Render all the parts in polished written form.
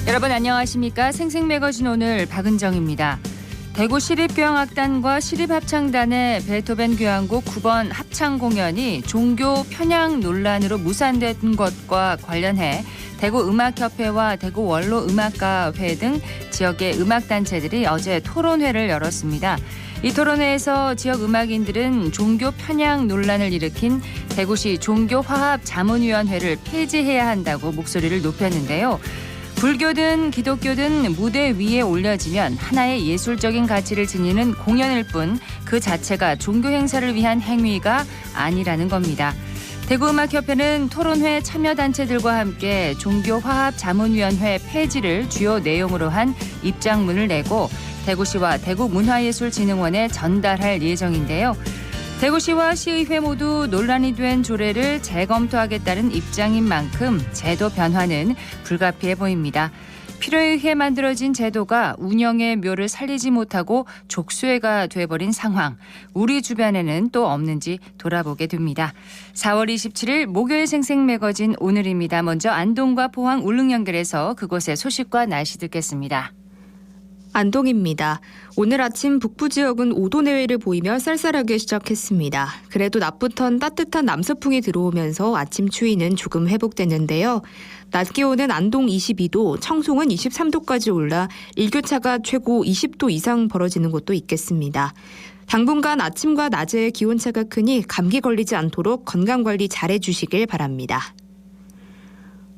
여러분 안녕하십니까? 생생매거진 오늘 박은정입니다. 대구 시립교향악단과 시립합창단의 베토벤 교향곡 9번 합창 공연이 종교 편향 논란으로 무산된 것과 관련해 대구 음악협회와 대구 원로 음악가회 등 지역의 음악단체들이 어제 토론회를 열었습니다. 이 토론회에서 지역 음악인들은 종교 편향 논란을 일으킨 대구시 종교화합자문위원회를 폐지해야 한다고 목소리를 높였는데요. 불교든 기독교든 무대 위에 올려지면 하나의 예술적인 가치를 지니는 공연일 뿐 그 자체가 종교 행사를 위한 행위가 아니라는 겁니다. 대구음악협회는 토론회 참여단체들과 함께 종교화합자문위원회 폐지를 주요 내용으로 한 입장문을 내고 대구시와 대구문화예술진흥원에 전달할 예정인데요. 대구시와 시의회 모두 논란이 된 조례를 재검토하겠다는 입장인 만큼 제도 변화는 불가피해 보입니다. 필요에 의해 만들어진 제도가 운영의 묘를 살리지 못하고 족쇄가 돼버린 상황. 우리 주변에는 또 없는지 돌아보게 됩니다. 4월 27일 목요일 생생매거진 오늘입니다. 먼저 안동과 포항 울릉 연결해서 그곳의 소식과 날씨 듣겠습니다. 안동입니다. 오늘 아침 북부 지역은 5도 내외를 보이며 쌀쌀하게 시작했습니다. 그래도 낮부턴 따뜻한 남서풍이 들어오면서 아침 추위는 조금 회복됐는데요. 낮 기온은 안동 22도, 청송은 23도까지 올라 일교차가 최고 20도 이상 벌어지는 곳도 있겠습니다. 당분간 아침과 낮에 기온차가 크니 감기 걸리지 않도록 건강관리 잘해주시길 바랍니다.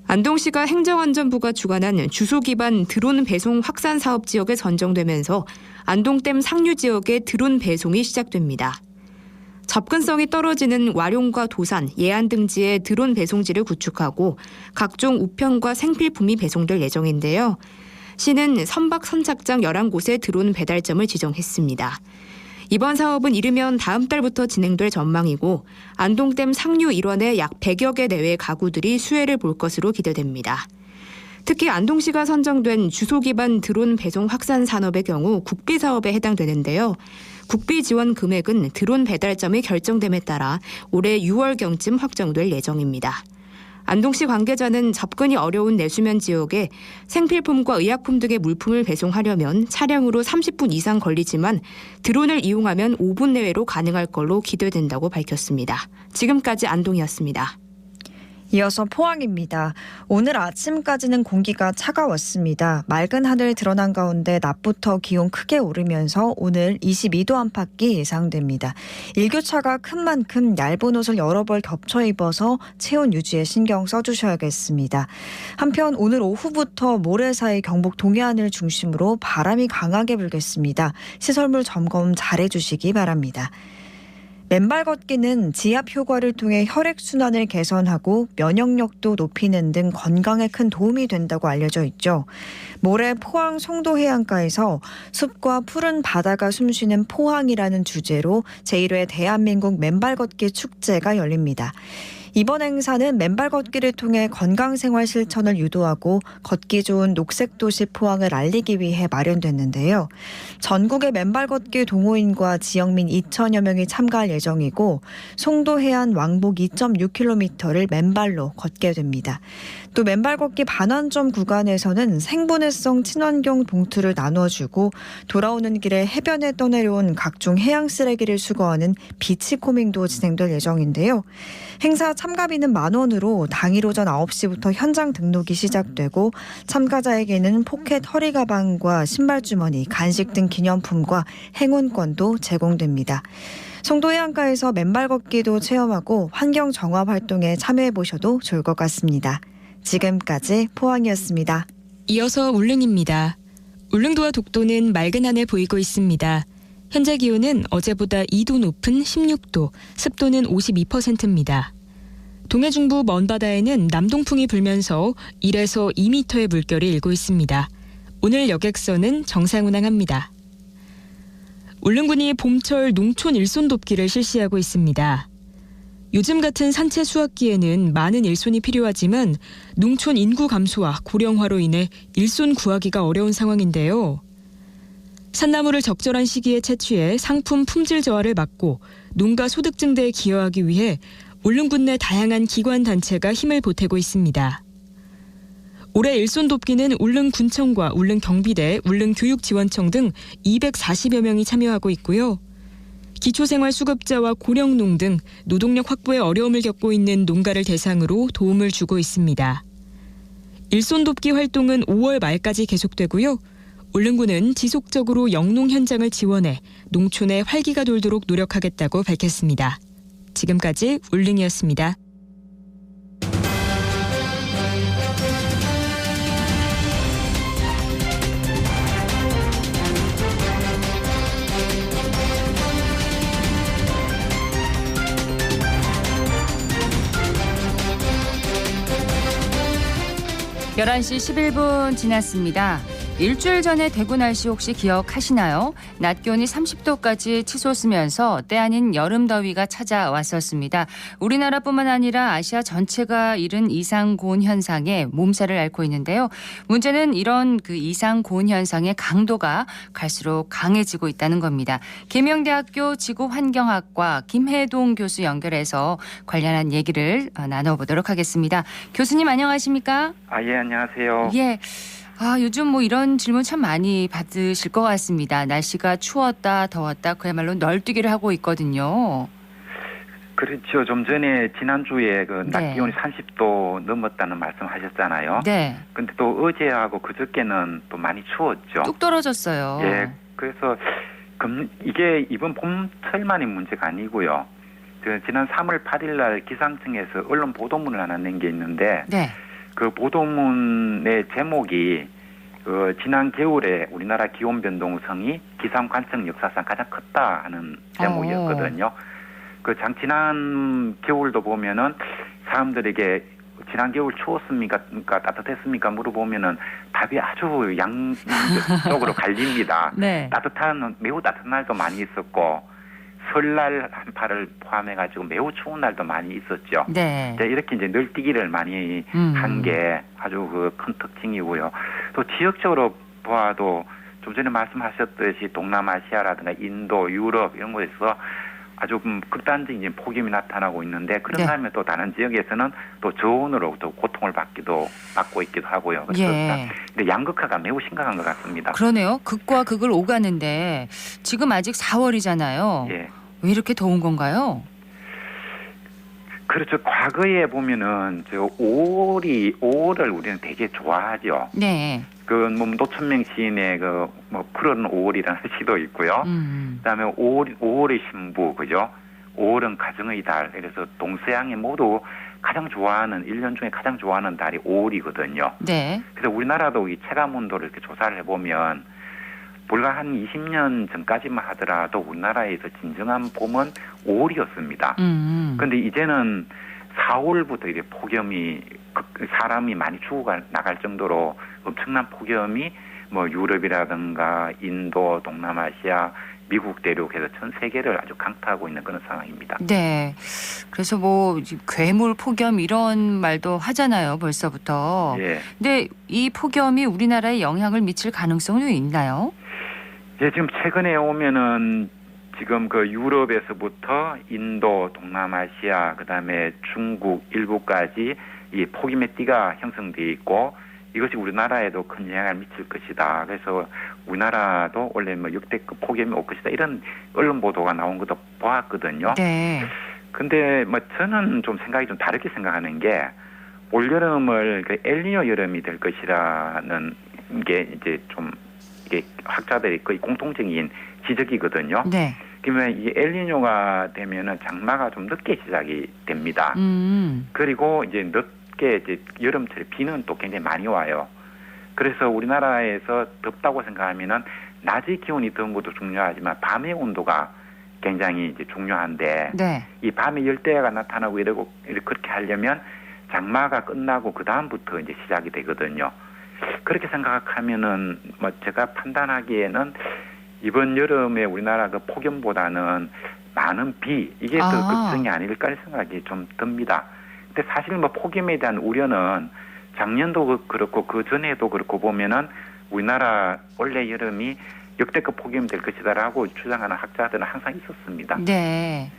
안동시가 행정안전부가 주관한 주소 기반 드론 배송 확산 사업 지역에 선정되면서 안동댐 상류 지역에 드론 배송이 시작됩니다. 접근성이 떨어지는 와룡과 도산, 예안 등지에 드론 배송지를 구축하고 각종 우편과 생필품이 배송될 예정인데요. 시는 선박 선착장 11곳에 드론 배달점을 지정했습니다. 이번 사업은 이르면 다음 달부터 진행될 전망이고 안동댐 상류 일원의 약 100여 개 내외의 가구들이 수혜를 볼 것으로 기대됩니다. 특히 안동시가 선정된 주소 기반 드론 배송 확산 산업의 경우 국비 사업에 해당되는데요. 국비 지원 금액은 드론 배달점의 결정됨에 따라 올해 6월경쯤 확정될 예정입니다. 안동시 관계자는 접근이 어려운 내수면 지역에 생필품과 의약품 등의 물품을 배송하려면 차량으로 30분 이상 걸리지만 드론을 이용하면 5분 내외로 가능할 걸로 기대된다고 밝혔습니다. 지금까지 안동이었습니다. 이어서 포항입니다. 오늘 아침까지는 공기가 차가웠습니다. 맑은 하늘 드러난 가운데 낮부터 기온 크게 오르면서 오늘 22도 안팎이 예상됩니다. 일교차가 큰 만큼 얇은 옷을 여러 벌 겹쳐 입어서 체온 유지에 신경 써주셔야겠습니다. 한편 오늘 오후부터 모레 사이 경북 동해안을 중심으로 바람이 강하게 불겠습니다. 시설물 점검 잘해주시기 바랍니다. 맨발 걷기는 지압 효과를 통해 혈액순환을 개선하고 면역력도 높이는 등 건강에 큰 도움이 된다고 알려져 있죠. 모레 포항 송도 해안가에서 숲과 푸른 바다가 숨쉬는 포항이라는 주제로 제1회 대한민국 맨발 걷기 축제가 열립니다. 이번 행사는 맨발 걷기를 통해 건강생활 실천을 유도하고 걷기 좋은 녹색도시 포항을 알리기 위해 마련됐는데요. 전국의 맨발 걷기 동호인과 지역민 2천여 명이 참가할 예정이고 송도 해안 왕복 2.6km를 맨발로 걷게 됩니다. 또 맨발 걷기 반환점 구간에서는 생분해성 친환경 봉투를 나눠주고 돌아오는 길에 해변에 떠내려온 각종 해양 쓰레기를 수거하는 비치코밍도 진행될 예정인데요. 행사 참가비는 10,000원으로 당일 오전 9시부터 현장 등록이 시작되고 참가자에게는 포켓 허리 가방과 신발 주머니, 간식 등 기념품과 행운권도 제공됩니다. 송도 해안가에서 맨발 걷기도 체험하고 환경 정화 활동에 참여해 보셔도 좋을 것 같습니다. 지금까지 포항이었습니다. 이어서 울릉입니다. 울릉도와 독도는 맑은 하늘 보이고 있습니다. 현재 기온은 어제보다 2도 높은 16도, 습도는 52%입니다. 동해 중부 먼 바다에는 남동풍이 불면서 1에서 2m의 물결이 일고 있습니다. 오늘 여객선은 정상 운항합니다. 울릉군이 봄철 농촌 일손 돕기를 실시하고 있습니다. 요즘 같은 산채 수확기에는 많은 일손이 필요하지만 농촌 인구 감소와 고령화로 인해 일손 구하기가 어려운 상황인데요. 산나물을 적절한 시기에 채취해 상품 품질 저하를 막고 농가 소득 증대에 기여하기 위해 울릉군 내 다양한 기관 단체가 힘을 보태고 있습니다. 올해 일손 돕기는 울릉군청과 울릉경비대, 울릉교육지원청 등 240여 명이 참여하고 있고요. 기초생활수급자와 고령농 등 노동력 확보에 어려움을 겪고 있는 농가를 대상으로 도움을 주고 있습니다. 일손 돕기 활동은 5월 말까지 계속되고요. 울릉군은 지속적으로 영농 현장을 지원해 농촌에 활기가 돌도록 노력하겠다고 밝혔습니다. 지금까지 울릉이었습니다. (11시 11분) 지났습니다. 일주일 전에 대구 날씨 혹시 기억하시나요? 낮 기온이 30도까지 치솟으면서 때 아닌 여름 더위가 찾아왔었습니다. 우리나라뿐만 아니라 아시아 전체가 이른 이상 고온 현상에 몸살을 앓고 있는데요. 문제는 이런 그 이상 고온 현상의 강도가 갈수록 강해지고 있다는 겁니다. 계명대학교 지구환경학과 김혜동 교수 연결해서 관련한 얘기를 나눠보도록 하겠습니다. 교수님 안녕하십니까? 예, 안녕하세요. 예. 요즘 뭐 이런 질문 참 많이 받으실 것 같습니다. 날씨가 추웠다, 더웠다, 그야말로 널뛰기를 하고 있거든요. 그렇죠. 좀 전에 지난주에 그 낮 네. 기온이 30도 넘었다는 말씀하셨잖아요. 네. 근데 또 어제하고 그저께는 또 많이 추웠죠. 뚝 떨어졌어요. 예. 그래서 이게 이번 봄철만의 문제가 아니고요. 지난 3월 8일 날 기상청에서 언론 보도문을 하나 낸 게 있는데 네. 그 보도문의 제목이 지난 겨울에 우리나라 기온 변동성이 기상 관측 역사상 가장 컸다 하는 제목이었거든요. 지난 겨울도 보면은 사람들에게 지난 겨울 추웠습니까? 따뜻했습니까? 물어보면은 답이 아주 양쪽으로 갈립니다. 네. 매우 따뜻한 날도 많이 있었고 설날 한파를 포함해가지고 매우 추운 날도 많이 있었죠. 네. 이렇게 이제 널뛰기를 많이 한 게 아주 큰 특징이고요. 또 지역적으로 보아도 좀 전에 말씀하셨듯이 동남아시아라든가 인도, 유럽 이런 곳에서 아주 극단적인 폭염이 나타나고 있는데 그런 다음에 또 다른 지역에서는 또 저온으로 또 고통을 받고 있기도 하고요. 그래서 예. 근데 양극화가 매우 심각한 것 같습니다. 그러네요. 극과 극을 오가는데 지금 아직 4월이잖아요. 예. 왜 이렇게 더운 건가요? 그렇죠. 과거에 보면은 5월을 우리는 되게 좋아하죠. 네. 노천명 시인의 푸른 5월이라는 시도 있고요. 그다음에 5월의 신부, 그죠? 5월은 가정의 달. 그래서 동서양이 모두 가장 좋아하는 1년 중에 가장 좋아하는 달이 5월이거든요. 네. 그래서 우리나라도 이 체감 온도를 이렇게 조사를 해보면 불과 한 20년 전까지만 하더라도 우리나라에서 진정한 봄은 5월이었습니다. 그런데 이제는 4월부터 이제 폭염이 사람이 많이 죽어 나갈 정도로 엄청난 폭염이 유럽이라든가 인도, 동남아시아, 미국 대륙에서 전 세계를 아주 강타하고 있는 그런 상황입니다. 네. 그래서 괴물 폭염 이런 말도 하잖아요, 벌써부터. 예. 근데 이 폭염이 우리나라에 영향을 미칠 가능성은 있나요? 예, 지금 최근에 오면은 지금 유럽에서부터 인도, 동남아시아, 그다음에 중국 일부까지 이 폭염의 띠가 형성돼 있고 이것이 우리나라에도 큰 영향을 미칠 것이다. 그래서 우리나라도 원래 역대급 폭염이 올 것이다. 이런 언론 보도가 나온 것도 보았거든요. 네. 근데 저는 좀 생각이 좀 다르게 생각하는 게 올여름을 엘니뇨 여름이 될 것이라는 게 이제 좀 이게 학자들이 거의 공통적인 지적이거든요. 네. 그러면 이 엘니뇨가 되면은 장마가 좀 늦게 시작이 됩니다. 그리고 이제 늦게 이제 여름철에 비는 또 굉장히 많이 와요. 그래서 우리나라에서 덥다고 생각하면은 낮의 기온이 더운 것도 중요하지만 밤의 온도가 굉장히 이제 중요한데 네. 이 밤에 열대야가 나타나고 그렇게 하려면 장마가 끝나고 그 다음부터 이제 시작이 되거든요. 그렇게 생각하면은 제가 판단하기에는 이번 여름에 우리나라 폭염보다는 많은 비 이게 더 걱정이 아닐까 생각이 좀 듭니다. 근데 사실 폭염에 대한 우려는 작년도 그렇고 그 전에도 그렇고 보면은 우리나라 올해 여름이 역대급 폭염이 될 것이다라고 주장하는 학자들은 항상 있었습니다. 네.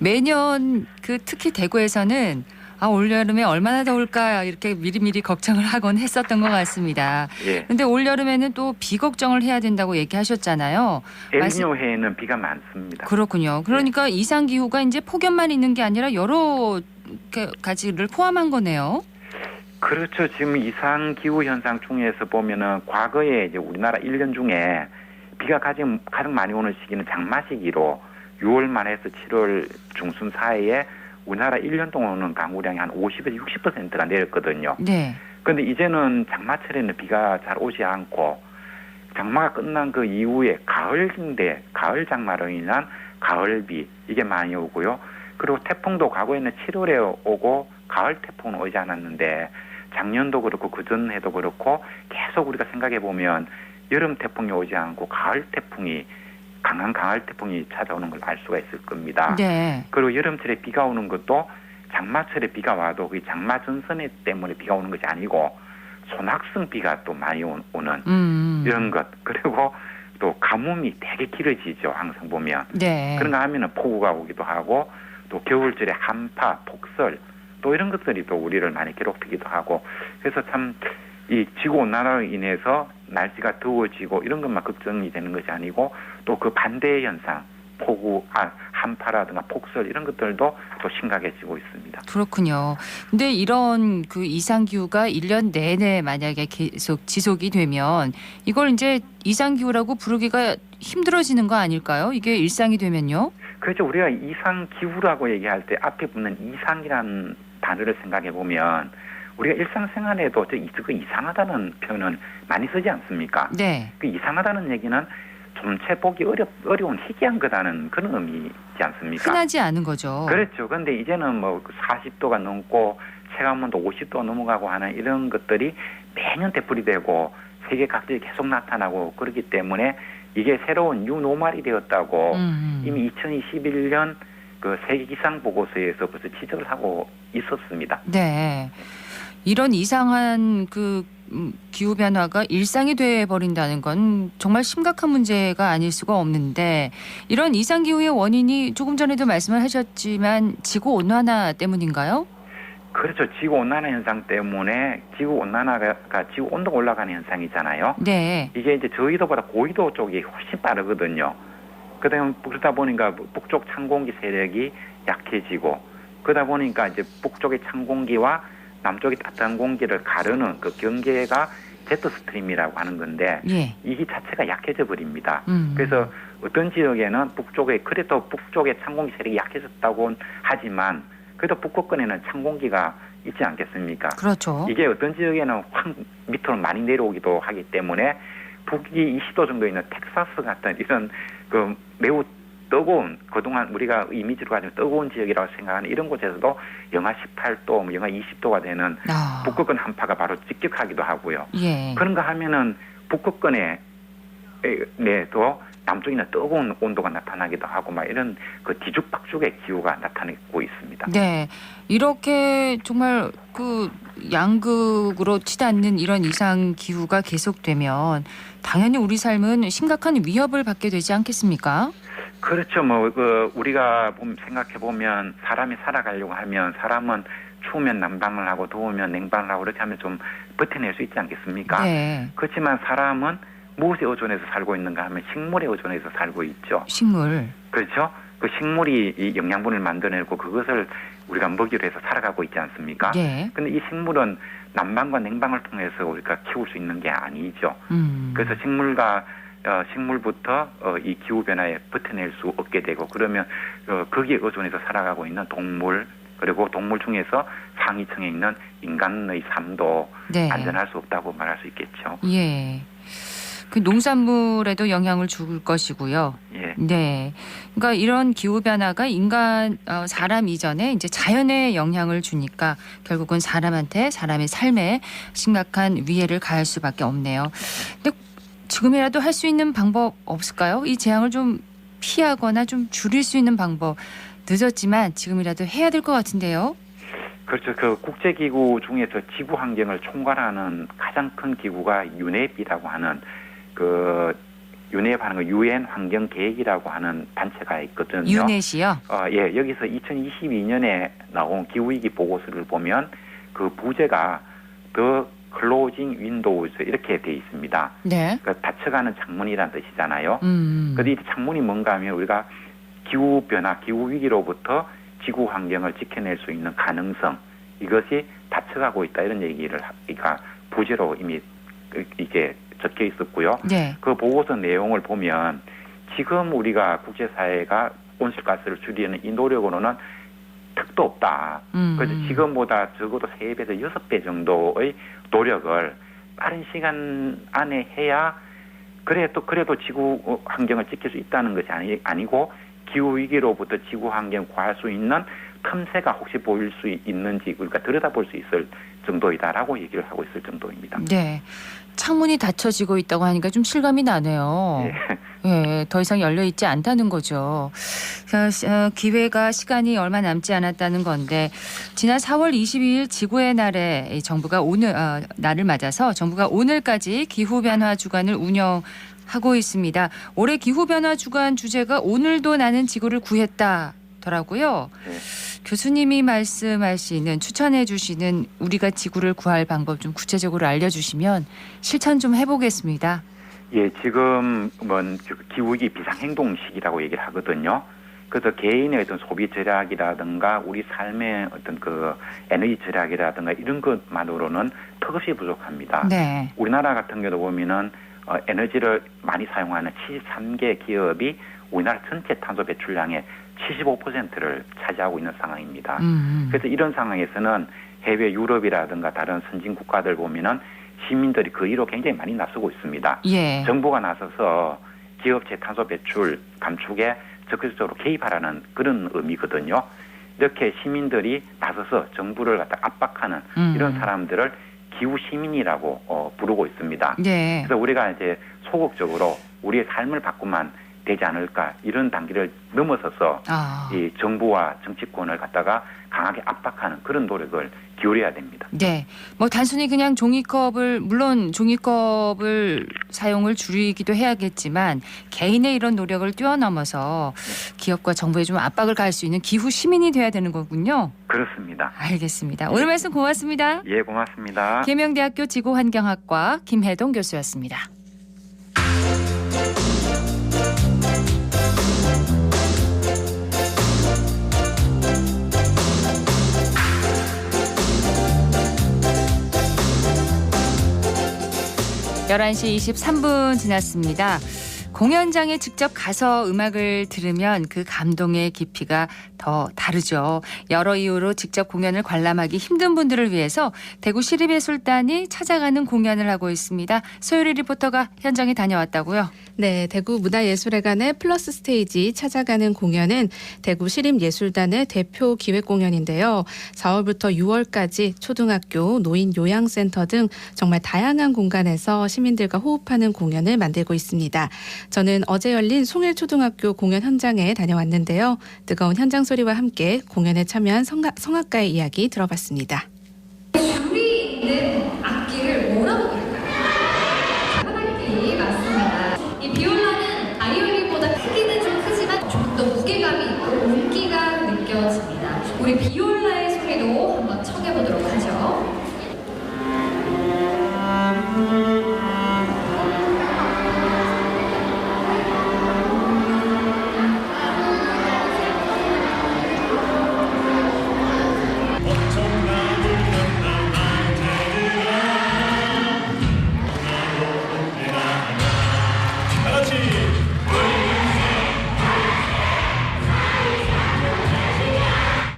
매년 특히 대구에서는 올여름에 얼마나 더울까 이렇게 미리미리 걱정을 하곤 했었던 것 같습니다. 예. 근데 올여름에는 또 비 걱정을 해야 된다고 얘기하셨잖아요. 엘니뇨 해에는 비가 많습니다. 그렇군요. 그러니까 이상기후가 이제 폭염만 있는 게 아니라 여러 가지를 포함한 거네요. 그렇죠. 지금 이상 기후 현상 중에서 보면은 과거에 이제 우리나라 1년 중에 비가 가장 많이 오는 시기는 장마 시기로 6월 말에서 7월 중순 사이에 우리나라 1년 동안 오는 강우량이 한 50에서 60%가 내렸거든요. 네. 그런데 이제는 장마철에는 비가 잘 오지 않고 장마가 끝난 그 이후에 가을인데 가을 장마로 인한 가을비 이게 많이 오고요. 그리고 태풍도 과거에는 7월에 오고 가을 태풍은 오지 않았는데 작년도 그렇고 그전해도 그렇고 계속 우리가 생각해 보면 여름 태풍이 오지 않고 강한 가을 태풍이 찾아오는 걸 알 수가 있을 겁니다. 네. 그리고 여름철에 비가 오는 것도 장마철에 비가 와도 그 장마 전선에 때문에 비가 오는 것이 아니고 소낙성 비가 또 많이 오는 이런 것. 그리고 또 가뭄이 되게 길어지죠. 항상 보면. 네. 그런가 하면은 폭우가 오기도 하고 또 겨울철에 한파, 폭설 또 이런 것들이 또 우리를 많이 괴롭히기도 하고 그래서 참 이 지구온난화로 인해서 날씨가 더워지고 이런 것만 걱정이 되는 것이 아니고 또 그 반대의 현상 폭우, 한파라든가 폭설 이런 것들도 또 심각해지고 있습니다. 그렇군요. 근데 이런 그 이상기후가 1년 내내 만약에 계속 지속이 되면 이걸 이제 이상기후라고 부르기가 힘들어지는 거 아닐까요? 이게 일상이 되면요. 그렇죠. 우리가 이상기후라고 얘기할 때 앞에 붙는 이상이라는 단어를 생각해 보면 우리가 일상생활에도 그 이상하다는 표현은 많이 쓰지 않습니까? 네. 그 이상하다는 얘기는 좀채 보기 어려운 희귀한 거다는 그런 의미지 않습니까? 흔하지 않은 거죠. 그렇죠. 그런데 이제는 뭐 40도가 넘고 체감온도 50도 넘어가고 하는 이런 것들이 매년 되풀이 되고 세계 각지에 계속 나타나고 그렇기 때문에 이게 새로운 뉴노멀이 되었다고 이미 2021년 그 세계 기상 보고서에서 벌써 지적을 하고 있었습니다. 네. 이런 이상한 그 기후 변화가 일상이 돼 버린다는 건 정말 심각한 문제가 아닐 수가 없는데 이런 이상 기후의 원인이 조금 전에도 말씀을 하셨지만 지구 온난화 때문인가요? 그렇죠. 지구 온난화 현상 때문에 지구 온난화가 지구 온도가 올라가는 현상이잖아요. 네. 이게 이제 저緯도보다 고緯도 쪽이 훨씬 빠르거든요. 그러다 보니까 북쪽 찬 공기 세력이 약해지고 그러다 보니까 이제 북쪽의 찬 공기와 남쪽의 따뜻한 공기를 가르는 그 경계가 제트 스트림이라고 하는 건데 예. 이게 자체가 약해져 버립니다. 그래서 어떤 지역에는 그래도 북쪽의 찬 공기 세력이 약해졌다고 하지만 그래도 북극권에는 찬 공기가 있지 않겠습니까? 그렇죠. 이게 어떤 지역에는 확 밑으로 많이 내려오기도 하기 때문에 북위 20도 정도 있는 텍사스 같은 이런 그 매우 뜨거운 그동안 우리가 이미지로 가지고 뜨거운 지역이라고 생각하는 이런 곳에서도 영하 18도, 영하 20도가 되는 북극권 한파가 바로 직격하기도 하고요. 예. 그런가 하면은 북극권에 내도 남쪽에는 뜨거운 온도가 나타나기도 하고 막 이런 그 뒤죽박죽의 기후가 나타나고 있습니다. 네. 이렇게 정말 그 양극으로 치닫는 이런 이상 기후가 계속되면 당연히 우리 삶은 심각한 위협을 받게 되지 않겠습니까? 그렇죠. 우리가 생각해 보면 사람이 살아가려고 하면 사람은 추우면 난방을 하고 더우면 냉방을 하고 이렇게 하면 좀 버텨낼 수 있지 않겠습니까? 네. 그렇지만 사람은 무엇에 의존해서 살고 있는가 하면 식물에 의존해서 살고 있죠. 식물. 그렇죠. 그 식물이 이 영양분을 만들어내고 그것을 우리가 먹이로 해서 살아가고 있지 않습니까? 네. 그런데 이 식물은 난방과 냉방을 통해서 우리가 키울 수 있는 게 아니죠. 그래서 식물부터 이 기후 변화에 버텨낼 수 없게 되고 그러면 거기에 의존해서 살아가고 있는 동물 그리고 동물 중에서 상위층에 있는 인간의 삶도 네. 안전할 수 없다고 말할 수 있겠죠. 예. 그 농산물에도 영향을 줄 것이고요. 예. 네. 그러니까 이런 기후 변화가 사람 이전에 이제 자연에 영향을 주니까 결국은 사람의 삶에 심각한 위해를 가할 수밖에 없네요. 근데 지금이라도 할 수 있는 방법 없을까요? 이 재앙을 좀 피하거나 좀 줄일 수 있는 방법. 늦었지만 지금이라도 해야 될 것 같은데요. 그렇죠. 그 국제기구 중에서 지구 환경을 총괄하는 가장 큰 기구가 유네피라고 하는 그 유네하는 거 유엔 환경 계획이라고 하는 단체가 있거든요. 유넷이요? 예, 여기서 2022년에 나온 기후위기 보고서를 보면 그 부제가 The Closing Windows 이렇게 돼 있습니다. 네. 그러니까 닫혀가는 창문이라는 뜻이잖아요. 음. 근데 이 창문이 뭔가 하면 우리가 기후 변화, 기후 위기로부터 지구 환경을 지켜낼 수 있는 가능성 이것이 닫혀가고 있다 이런 얘기를 그러니까 부제로 이미 이게 적혀 있었고요. 네. 그 보고서 내용을 보면 지금 우리가 국제사회가 온실가스를 줄이는 이 노력으로는 턱도 없다. 그래서 지금보다 적어도 3배에서 6배 정도의 노력을 빠른 시간 안에 해야 그래도 지구 환경을 지킬 수 있다는 것이 아니고 기후 위기로부터 지구 환경 구할 수 있는 틈새가 혹시 보일 수 있는지 우리가 들여다볼 수 있을 정도이다라고 얘기를 하고 있을 정도입니다. 네. 창문이 닫혀지고 있다고 하니까 좀 실감이 나네요. 예, 더 이상 열려 있지 않다는 거죠. 기회가 시간이 얼마 남지 않았다는 건데 지난 4월 22일 지구의 날에 정부가 날을 맞아서 정부가 오늘까지 기후변화 주간을 운영하고 있습니다. 올해 기후변화 주간 주제가 오늘도 나는 지구를 구했다더라고요. 네. 교수님이 말씀하시는 추천해 주시는 우리가 지구를 구할 방법 좀 구체적으로 알려주시면 실천 좀 해보겠습니다. 예, 지금은 기후위기 비상행동식이라고 얘기를 하거든요. 그래서 개인의 어떤 소비 절약이라든가 우리 삶의 어떤 그 에너지 절약이라든가 이런 것만으로는 턱없이 부족합니다. 네. 우리나라 같은 경우도 보면은 에너지를 많이 사용하는 73개 기업이 우리나라 전체 탄소 배출량의 75%를 차지하고 있는 상황입니다. 그래서 이런 상황에서는 해외 유럽이라든가 다른 선진 국가들 보면은 시민들이 그 일로 굉장히 많이 나서고 있습니다. 예. 정부가 나서서 기업체 탄소 배출 감축에 적극적으로 개입하라는 그런 의미거든요. 이렇게 시민들이 나서서 정부를 갖다 압박하는 이런 사람들을 기후 시민이라고 부르고 있습니다. 네. 그래서 우리가 이제 소극적으로 우리의 삶을 바꾸면 되지 않을까 이런 단계를 넘어서서 이 정부와 정치권을 갖다가 강하게 압박하는 그런 노력을 기울여야 됩니다. 네. 뭐 단순히 그냥 물론 종이컵을 사용을 줄이기도 해야겠지만 개인의 이런 노력을 뛰어넘어서 기업과 정부에 좀 압박을 가할 수 있는 기후 시민이 돼야 되는 거군요. 그렇습니다. 알겠습니다. 오늘 말씀 고맙습니다. 예, 고맙습니다. 계명대학교 지구환경학과 김혜동 교수였습니다. (11시 23분) 지났습니다. 공연장에 직접 가서 음악을 들으면 그 감동의 깊이가 더 다르죠. 여러 이유로 직접 공연을 관람하기 힘든 분들을 위해서 대구 시립예술단이 찾아가는 공연을 하고 있습니다. 소율이 리포터가 현장에 다녀왔다고요? 네, 대구 문화예술회관의 플러스 스테이지 찾아가는 공연은 대구 시립예술단의 대표 기획 공연인데요. 4월부터 6월까지 초등학교, 노인 요양센터 등 정말 다양한 공간에서 시민들과 호흡하는 공연을 만들고 있습니다. 저는 어제 열린 송일초등학교 공연 현장에 다녀왔는데요. 뜨거운 현장 소리와 함께 공연에 참여한 성악가의 이야기 들어봤습니다. 줄이 있는 악기를 뭐라고 부를까요? 현악기 맞습니다. 이 비올라는 바이올린보다 크기는 좀 크지만 좀 더 무게감이 있고 온기가 느껴집니다. 우리 비올라의 소리도 한번 청해보도록 하죠.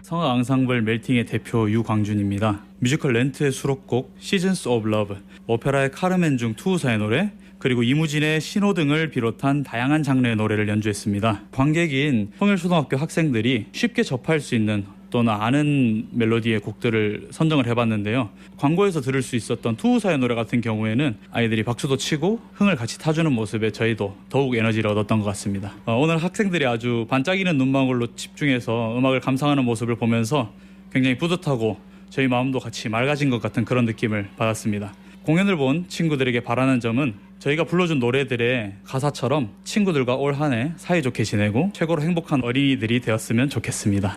성악 앙상블 멜팅의 대표 유광준입니다. 뮤지컬 렌트의 수록곡 시즌스 오브 러브, 오페라의 카르멘 중 투우사의 노래, 그리고 이무진의 신호 등을 비롯한 다양한 장르의 노래를 연주했습니다. 관객인 송일초등학교 학생들이 쉽게 접할 수 있는 또는 아는 멜로디의 곡들을 선정을 해봤는데요. 광고에서 들을 수 있었던 투우사의 노래 같은 경우에는 아이들이 박수도 치고 흥을 같이 타주는 모습에 저희도 더욱 에너지를 얻었던 것 같습니다. 오늘 학생들이 아주 반짝이는 눈망울로 집중해서 음악을 감상하는 모습을 보면서 굉장히 뿌듯하고 저희 마음도 같이 맑아진 것 같은 그런 느낌을 받았습니다. 공연을 본 친구들에게 바라는 점은 저희가 불러준 노래들의 가사처럼 친구들과 올 한 해 사이좋게 지내고 최고로 행복한 어린이들이 되었으면 좋겠습니다.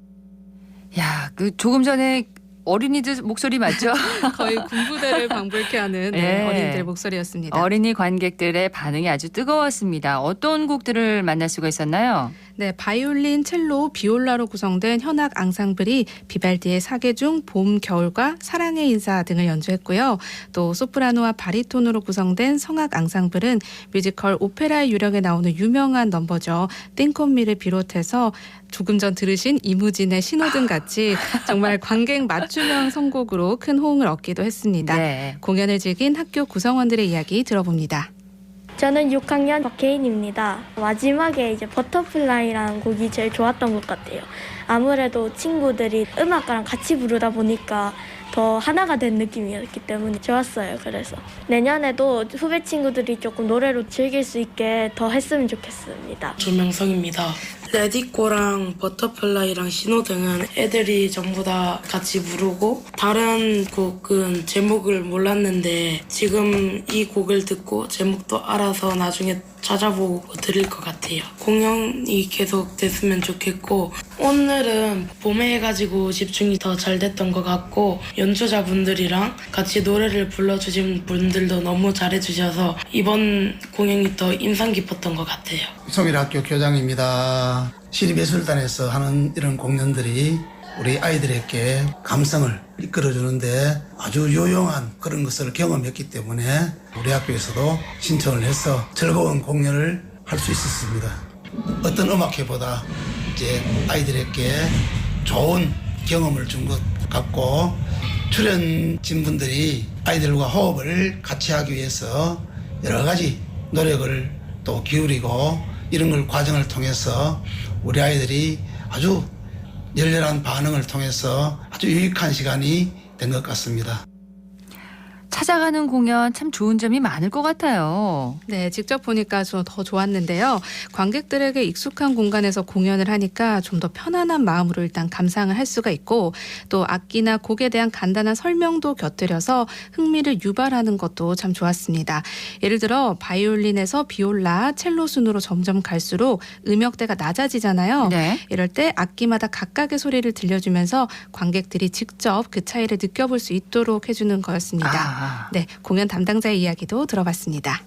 야, 그 조금 전에 어린이들 목소리 맞죠? 거의 군부대를 방불케 하는 네. 어린이들의 목소리였습니다. 어린이 관객들의 반응이 아주 뜨거웠습니다. 어떤 곡들을 만날 수가 있었나요? 네, 바이올린, 첼로, 비올라로 구성된 현악 앙상블이 비발디의 사계중, 봄, 겨울과 사랑의 인사 등을 연주했고요. 또 소프라노와 바리톤으로 구성된 성악 앙상블은 뮤지컬 오페라의 유령에 나오는 유명한 넘버죠. 띵콘미를 비롯해서 조금 전 들으신 이무진의 신호등 같이 정말 관객 맞춤형 선곡으로 큰 호응을 얻기도 했습니다. 네. 공연을 즐긴 학교 구성원들의 이야기 들어봅니다. 저는 6학년 박혜인입니다. 마지막에 이제 버터플라이라는 곡이 제일 좋았던 것 같아요. 아무래도 친구들이 음악가랑 같이 부르다 보니까 더 하나가 된 느낌이었기 때문에 좋았어요. 그래서 내년에도 후배 친구들이 조금 노래로 즐길 수 있게 더 했으면 좋겠습니다. 조명성입니다. 레디꼬랑 버터플라이랑 신호등은 애들이 전부 다 같이 부르고 다른 곡은 제목을 몰랐는데 지금 이 곡을 듣고 제목도 알아서 나중에 찾아보고 들을 것 같아요. 공연이 계속 됐으면 좋겠고 오늘은 봄에 해가지고 집중이 더 잘 됐던 것 같고 연주자분들이랑 같이 노래를 불러주신 분들도 너무 잘해주셔서 이번 공연이 더 인상 깊었던 것 같아요. 성일학교 교장입니다. 시립예술단에서 하는 이런 공연들이 우리 아이들에게 감성을 이끌어주는데 아주 유용한 그런 것을 경험했기 때문에 우리 학교에서도 신청을 해서 즐거운 공연을 할 수 있었습니다. 어떤 음악회보다 이제 아이들에게 좋은 경험을 준 것 같고 출연진 분들이 아이들과 호흡을 같이 하기 위해서 여러 가지 노력을 또 기울이고 이런 걸 과정을 통해서 우리 아이들이 아주 열렬한 반응을 통해서 아주 유익한 시간이 된 것 같습니다. 찾아가는 공연 참 좋은 점이 많을 것 같아요. 네, 직접 보니까 저 더 좋았는데요. 관객들에게 익숙한 공간에서 공연을 하니까 좀 더 편안한 마음으로 일단 감상을 할 수가 있고 또 악기나 곡에 대한 간단한 설명도 곁들여서 흥미를 유발하는 것도 참 좋았습니다. 예를 들어 바이올린에서 비올라, 첼로 순으로 점점 갈수록 음역대가 낮아지잖아요. 네. 이럴 때 악기마다 각각의 소리를 들려주면서 관객들이 직접 그 차이를 느껴볼 수 있도록 해주는 거였습니다. 네, 공연 담당자의 이야기도 들어봤습니다.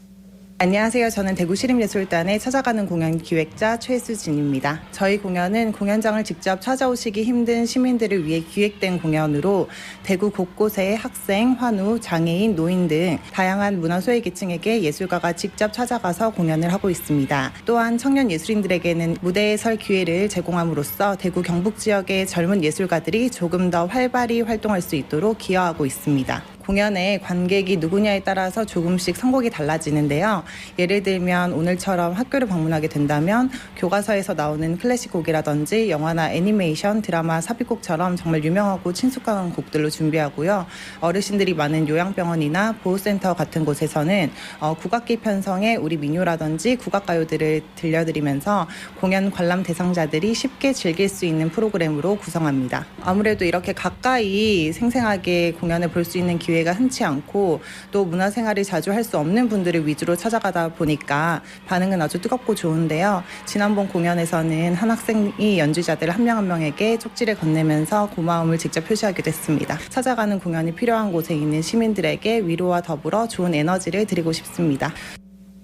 안녕하세요. 저는 대구시립예술단에 찾아가는 공연 기획자 최수진입니다. 저희 공연은 공연장을 직접 찾아오시기 힘든 시민들을 위해 기획된 공연으로 대구 곳곳의 학생, 환우, 장애인, 노인 등 다양한 문화소외계층에게 예술가가 직접 찾아가서 공연을 하고 있습니다. 또한 청년 예술인들에게는 무대에 설 기회를 제공함으로써 대구 경북 지역의 젊은 예술가들이 조금 더 활발히 활동할 수 있도록 기여하고 있습니다. 공연의 관객이 누구냐에 따라서 조금씩 선곡이 달라지는데요. 예를 들면 오늘처럼 학교를 방문하게 된다면 교과서에서 나오는 클래식 곡이라든지 영화나 애니메이션, 드라마 삽입곡처럼 정말 유명하고 친숙한 곡들로 준비하고요. 어르신들이 많은 요양병원이나 보호센터 같은 곳에서는 국악기 편성의 우리 민요라든지 국악가요들을 들려드리면서 공연 관람 대상자들이 쉽게 즐길 수 있는 프로그램으로 구성합니다. 아무래도 이렇게 가까이 생생하게 공연을 볼 수 있는 기회가 흔치 않고 또 문화생활을 자주 할 수 없는 분들을 위주로 찾아가다 보니까 반응은 아주 뜨겁고 좋은데요. 지난번 공연에서는 한 학생이 연주자들 한 명 한 명에게 쪽지를 건네면서 고마움을 직접 표시하기도 했습니다. 찾아가는 공연이 필요한 곳에 있는 시민들에게 위로와 더불어 좋은 에너지를 드리고 싶습니다.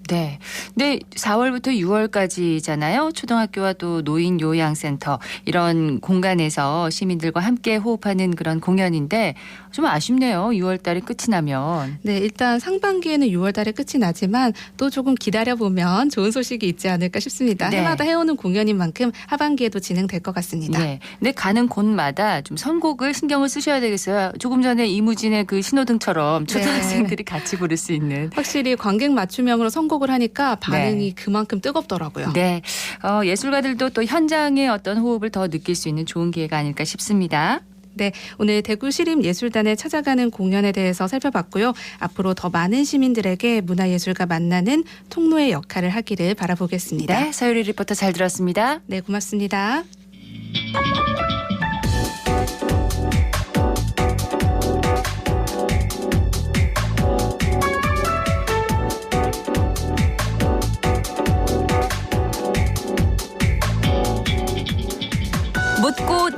네. 근데 4월부터 6월까지잖아요. 초등학교와 또 노인 요양센터 이런 공간에서 시민들과 함께 호흡하는 그런 공연인데 좀 아쉽네요. 6월 달에 끝이 나면. 네, 일단 상반기에는 6월 달에 끝이 나지만 또 조금 기다려보면 좋은 소식이 있지 않을까 싶습니다. 네. 해마다 해오는 공연인 만큼 하반기에도 진행될 것 같습니다. 네. 근데 가는 곳마다 좀 선곡을 신경을 쓰셔야 되겠어요. 조금 전에 이무진의 그 신호등처럼 초등학생들이 같이 부를 수 있는. 확실히 관객 맞춤형으로 선곡을 하니까 반응이 그만큼 뜨겁더라고요. 네. 예술가들도 또 현장의 어떤 호흡을 더 느낄 수 있는 좋은 기회가 아닐까 싶습니다. 네, 오늘 대구시립예술단에 찾아가는 공연에 대해서 살펴봤고요. 앞으로 더 많은 시민들에게 문화예술가 만나는 통로의 역할을 하기를 바라보겠습니다. 네, 서유리 리포터 잘 들었습니다. 네, 고맙습니다.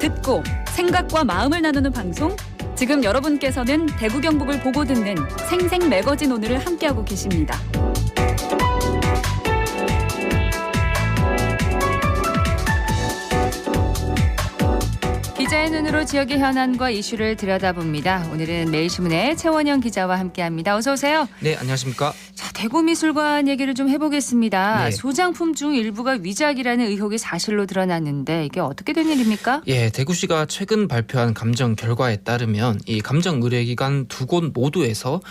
듣고 생각과 마음을 나누는 방송. 지금 여러분께서는 대구 경북을 보고 듣는 생생 매거진 오늘을 함께하고 계십니다. 기자의 눈으로 지역의 현안과 이슈를 들여다봅니다. 오늘은 매일신문의 최원영 기자와 함께합니다. 어서 오세요. 네, 안녕하십니까. 자, 대구미술관 얘기를 좀 해보겠습니다. 네. 소장품 중 일부가 위작이라는 의혹이 사실로 드러났는데 이게 어떻게 된 일입니까? 예, 대구시가 최근 발표한 감정 결과에 따르면 이 감정 의뢰기관 두 곳 모두에서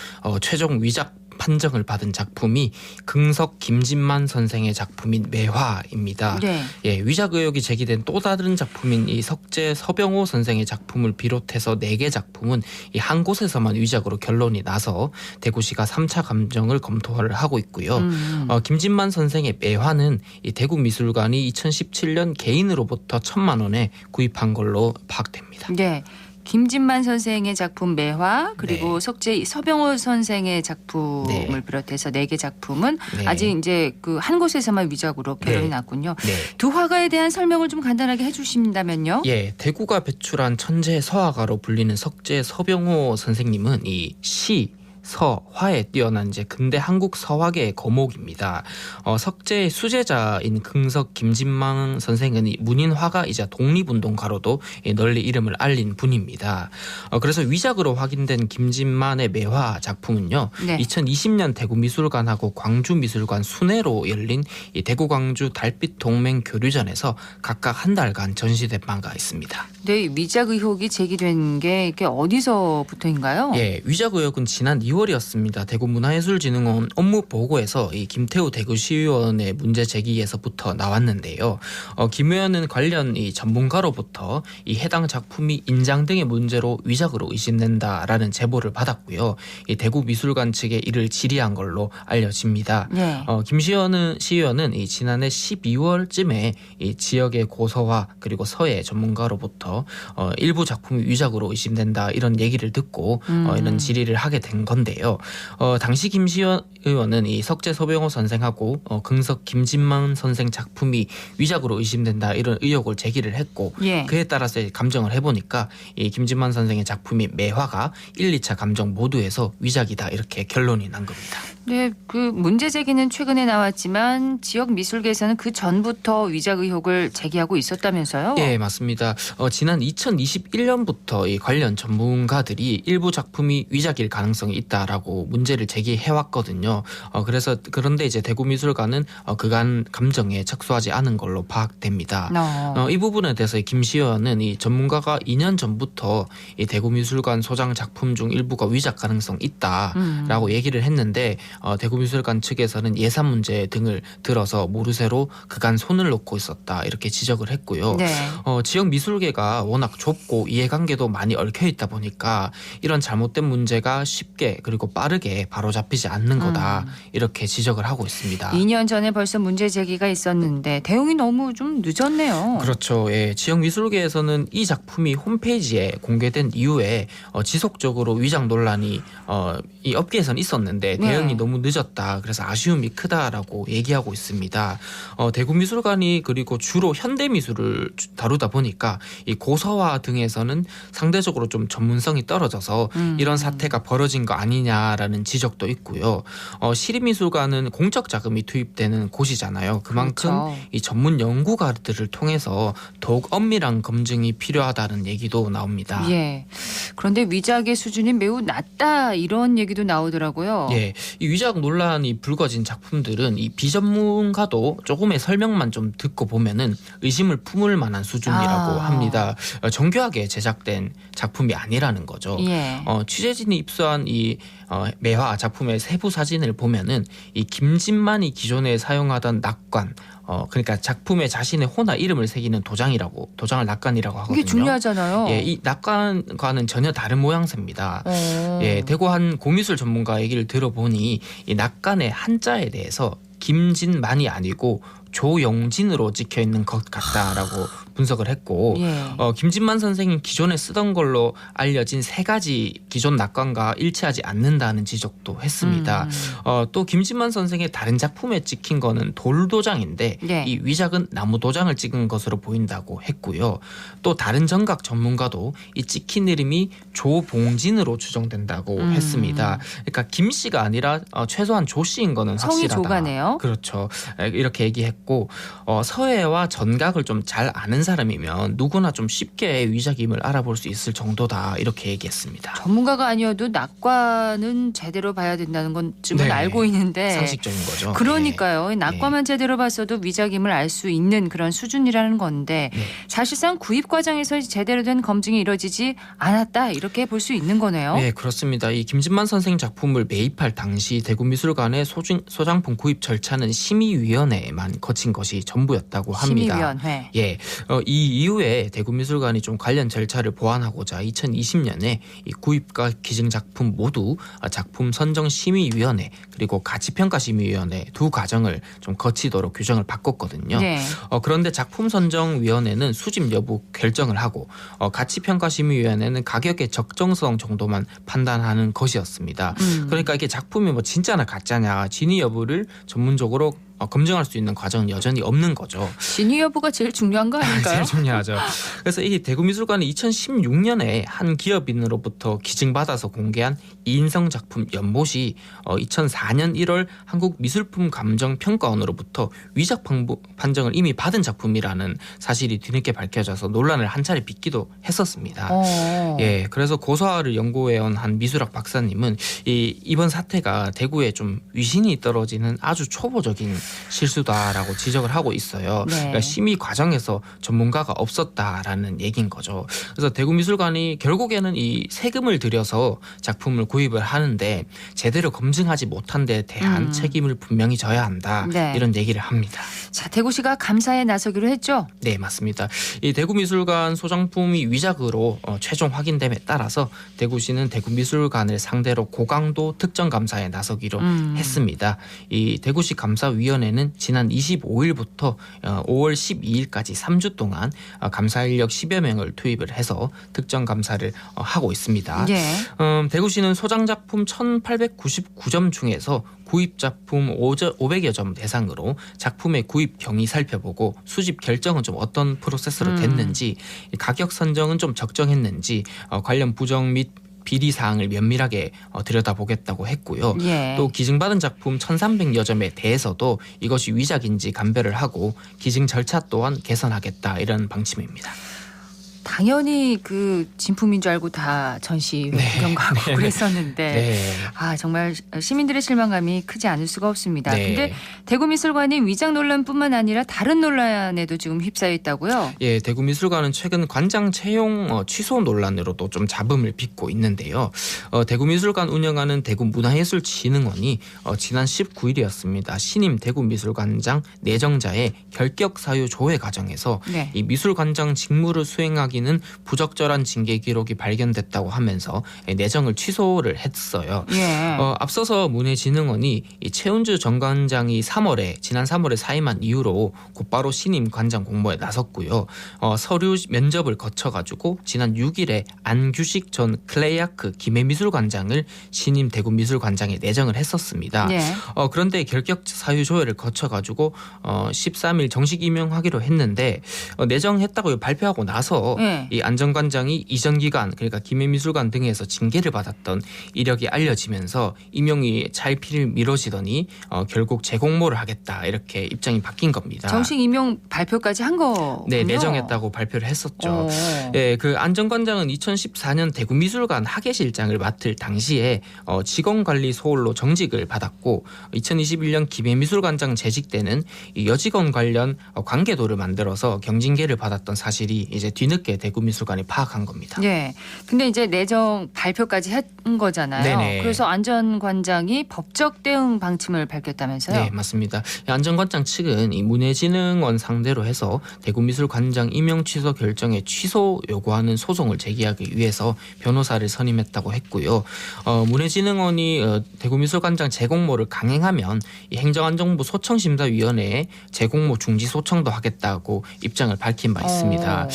최종 위작 판정을 받은 작품이 긍석 김진만 선생의 작품인 매화입니다. 네. 예, 위작 의혹이 제기된 또 다른 작품인 이 석재 서병호 선생의 작품을 비롯해서 4개 작품은 이 한 곳에서만 위작으로 결론이 나서 대구시가 3차 감정을 검토를 하고 있고요. 김진만 선생의 매화는 이 대구미술관이 2017년 개인으로부터 1,000만 원에 구입한 걸로 파악됩니다. 네. 김진만 선생의 작품 매화 그리고 네. 석재 서병호 선생의 작품을 네. 비롯해서 4개 작품은 네. 아직 이제 그 한 곳에서만 위작으로 결론이 네. 났군요. 네. 두 화가에 대한 설명을 좀 간단하게 해주신다면요. 예, 대구가 배출한 천재 서화가로 불리는 석재 서병호 선생님은 이 시, 서, 화에 뛰어난 이제 근대 한국 서화계의 거목입니다. 석재의 수제자인 긍석 김진만 선생은 이 문인 화가이자 독립운동가로도 널리 이름을 알린 분입니다. 그래서 위작으로 확인된 김진만의 매화 작품은요. 네. 2020년 대구미술관하고 광주미술관 순회로 열린 이 대구 광주 달빛 동맹 교류전에서 각각 한 달간 전시된 바가 있습니다. 네, 위작 의혹이 제기된 게 이게 어디서부터인가요? 예, 위작 의혹은 지난 2월이었습니다. 대구문화예술진흥원 업무 보고에서 이 김태우 대구시의원의 문제 제기에서부터 나왔는데요. 김 의원은 관련 이 전문가로부터 이 해당 작품이 인장 등의 문제로 위작으로 의심된다라는 제보를 받았고요. 이 대구미술관 측에 이를 질의한 걸로 알려집니다. 네. 김 시의원은 이 지난해 12월쯤에 이 지역의 고서와 그리고 서예 전문가로부터 일부 작품이 위작으로 의심된다 이런 얘기를 듣고 이런 질의를 하게 된 건데요. 당시 김 시의원은 이 석재 서병호 선생하고 긍석 김진만 선생 작품이 위작으로 의심된다 이런 의혹을 제기를 했고 예. 그에 따라서 감정을 해보니까 이 김진만 선생의 작품이 매화가 1, 2차 감정 모두에서 위작이다 이렇게 결론이 난 겁니다. 네, 그 문제 제기는 최근에 나왔지만 지역 미술계에서는 그 전부터 위작 의혹을 제기하고 있었다면서요? 예, 맞습니다. 지난 2021년부터 이 관련 전문가들이 일부 작품이 위작일 가능성이 있다라고 문제를 제기해왔거든요. 그런데 이제 대구미술관은 그간 감정에 착수하지 않은 걸로 파악됩니다. 이 부분에 대해서 김 시의원은 이 전문가가 2년 전부터 이 대구미술관 소장 작품 중 일부가 위작 가능성 있다라고 얘기를 했는데 대구미술관 측에서는 예산 문제 등을 들어서 모르쇠로 그간 손을 놓고 있었다 이렇게 지적을 했고요. 네. 지역 미술계가 워낙 좁고 이해관계도 많이 얽혀 있다 보니까 이런 잘못된 문제가 쉽게 그리고 빠르게 바로잡히지 않는 거다 이렇게 지적을 하고 있습니다. 2년 전에 벌써 문제 제기가 있었는데 대응이 너무 좀 늦었네요. 그렇죠. 예, 지역 미술계에서는 이 작품이 홈페이지에 공개된 이후에 지속적으로 위작 논란이 이 업계에서는 있었는데 대응이 너무 늦었다. 그래서 아쉬움이 크다라고 얘기하고 있습니다. 대구미술관이 그리고 주로 현대미술을 다루다 보니까 이 고서화 등에서는 상대적으로 좀 전문성이 떨어져서 이런 사태가 벌어진 거 아니냐라는 지적도 있고요. 시립미술관은 공적 자금이 투입되는 곳이잖아요. 그만큼 그렇죠. 이 전문 연구가들을 통해서 더욱 엄밀한 검증이 필요하다는 얘기도 나옵니다. 예. 그런데 위작의 수준이 매우 낮다 이런 얘기도 나오더라고요. 예, 이 위작 논란이 불거진 작품들은 이 비전문가도 조금의 설명만 좀 듣고 보면은 의심을 품을 만한 수준이라고 합니다. 정교하게 제작된 작품이 아니라는 거죠. 예. 취재진이 입수한 이 매화 작품의 세부 사진을 보면은 이 김진만이 기존에 사용하던 낙관, 그러니까 작품에 자신의 호나 이름을 새기는 도장을 낙관이라고 하거든요. 이게 중요하잖아요. 예, 이 낙관과는 전혀 다른 모양새입니다. 예, 대구 한 고미술 전문가 얘기를 들어보니 이 낙관의 한자에 대해서 김진만이 아니고 조영진으로 찍혀 있는 것 같다라고 분석을 했고 김진만 선생이 기존에 쓰던 걸로 알려진 3가지 기존 낙관과 일치하지 않는다는 지적도 했습니다. 또 김진만 선생의 다른 작품에 찍힌 거는 돌도장인데 이 위작은 나무도장을 찍은 것으로 보인다고 했고요. 또 다른 정각 전문가도 이 찍힌 이름이 조봉진으로 추정된다고 했습니다. 그러니까 김 씨가 아니라 최소한 조 씨인 거는 성이 확실하다. 조가네요. 그렇죠. 이렇게 얘기했고 서예와 전각을 좀 잘 아는 사람이면 누구나 좀 쉽게 위작임을 알아볼 수 있을 정도다 이렇게 얘기했습니다. 전문가가 아니어도 낙관은 제대로 봐야 된다는 건쯤은 알고 있는데 상식적인 거죠. 그러니까요. 낙관만 제대로 봤어도 위작임을 알 수 있는 그런 수준이라는 건데 사실상 구입 과정에서 제대로 된 검증이 이루어지지 않았다 이렇게 볼 수 있는 거네요. 네, 그렇습니다. 이 김진만 선생 작품을 매입할 당시 대구미술관의 소장품 구입 절차는 심의위원회만 거친 것이 전부였다고 합니다. 심의위원회. 예, 이 이후에 대구미술관이 좀 관련 절차를 보완하고자 2020년에 이 구입과 기증 작품 모두 작품 선정 심의위원회 그리고 가치평가심의위원회 두 과정을 좀 거치도록 규정을 바꿨거든요. 그런데 작품 선정위원회는 수집 여부 결정을 하고 가치평가심의위원회는 가격의 적정성 정도만 판단하는 것이었습니다. 그러니까 이게 작품이 뭐 진짜나 가짜냐 진위 여부를 전문적으로 검증할 수 있는 과정은 여전히 없는 거죠. 진위 여부가 제일 중요한 거 아닐까요? 제일 중요하죠. 그래서 이 대구미술관이 2016년에 한 기업인으로부터 기증받아서 공개한 2인성 작품 연못이 2004년 1월 한국미술품감정평가원으로부터 위작 판정을 이미 받은 작품이라는 사실이 뒤늦게 밝혀져서 논란을 한 차례 빚기도 했었습니다. 예, 그래서 고서화를 연구해온 한 미술학 박사님은 이번 사태가 대구에 좀 위신이 떨어지는 아주 초보적인 실수다라고 지적을 하고 있어요. 그러니까 심의 과정에서 전문가가 없었다라는 얘기인 거죠. 그래서 대구미술관이 결국에는 이 세금을 들여서 작품을 구입을 하는데 제대로 검증하지 못한 데 대한 책임을 분명히 져야 한다. 이런 얘기를 합니다. 자, 대구시가 감사에 나서기로 했죠? 네, 맞습니다. 이 대구미술관 소장품이 위작으로 최종 확인됨에 따라서 대구시는 대구미술관을 상대로 고강도 특정 감사에 나서기로 했습니다. 이 대구시 감사위원회는 지난 25일부터 5월 12일까지 3주 동안 감사 인력 10여 명을 투입을 해서 특정 감사를 하고 있습니다. 대구시는 소장작품 1899점 중에서 구입 작품 500여 점 대상으로 작품의 구입 경위 살펴보고 수집 결정은 좀 어떤 프로세스로 됐는지 가격 선정은 좀 적정했는지 관련 부정 및 비리 사항을 면밀하게 들여다보겠다고 했고요. 또 기증받은 작품 1,300여 점에 대해서도 이것이 위작인지 감별을 하고 기증 절차 또한 개선하겠다 이런 방침입니다. 당연히 그 진품인 줄 알고 다 전시 구경 가고 그랬었는데 정말 시민들의 실망감이 크지 않을 수가 없습니다. 근데 대구미술관이 위작 논란뿐만 아니라 다른 논란에도 지금 휩싸여 있다고요? 예, 대구미술관은 최근 관장 채용 취소 논란으로도 좀 잡음을 빚고 있는데요. 대구미술관 운영하는 대구문화예술진흥원이 지난 19일이었습니다. 신임 대구미술관장 내정자의 결격 사유 조회 과정에서 이 미술관장 직무를 수행하기 는 부적절한 징계 기록이 발견됐다고 하면서 내정을 취소를 했어요. 앞서서 문예진흥원이 최은주 전 관장이 지난 3월에 사임한 이후로 곧바로 신임 관장 공모에 나섰고요. 서류 면접을 거쳐가지고 지난 6일에 안규식 전 클레이아크 김해미술관장을 신임 대구미술관장에 내정을 했었습니다. 그런데 결격 사유 조회를 거쳐가지고 13일 정식 임명하기로 했는데 내정했다고 발표하고 나서 이 안 전 관장이 이전 기간 그러니까 김해미술관 등에서 징계를 받았던 이력이 알려지면서 임용이 차일피일 미뤄지더니 결국 재공모를 하겠다 이렇게 입장이 바뀐 겁니다. 정식 임용 발표까지 한 거군요. 네, 내정했다고 발표를 했었죠. 그 안 전 관장은 2014년 대구미술관 학예실장을 맡을 당시에 직원관리 소홀로 정직을 받았고 2021년 김해미술관장 재직 때는 이 여직원 관련 관계도를 만들어서 경징계를 받았던 사실이 이제 뒤늦게 대구미술관이 파악한 겁니다. 예. 근데 이제 내정 발표까지 한 거잖아요. 네네. 그래서 안전관장이 법적 대응 방침을 밝혔다면서요? 네, 맞습니다. 안전관장 측은 이 문해진흥원 상대로 해서 대구미술관장 임용 취소 결정의 취소 요구하는 소송을 제기하기 위해서 변호사를 선임했다고 했고요. 문해진흥원이 대구미술관장 재공모를 강행하면 이 행정안전부 소청심사위원회에 재공모 중지 소청도 하겠다고 입장을 밝힌 바 있습니다.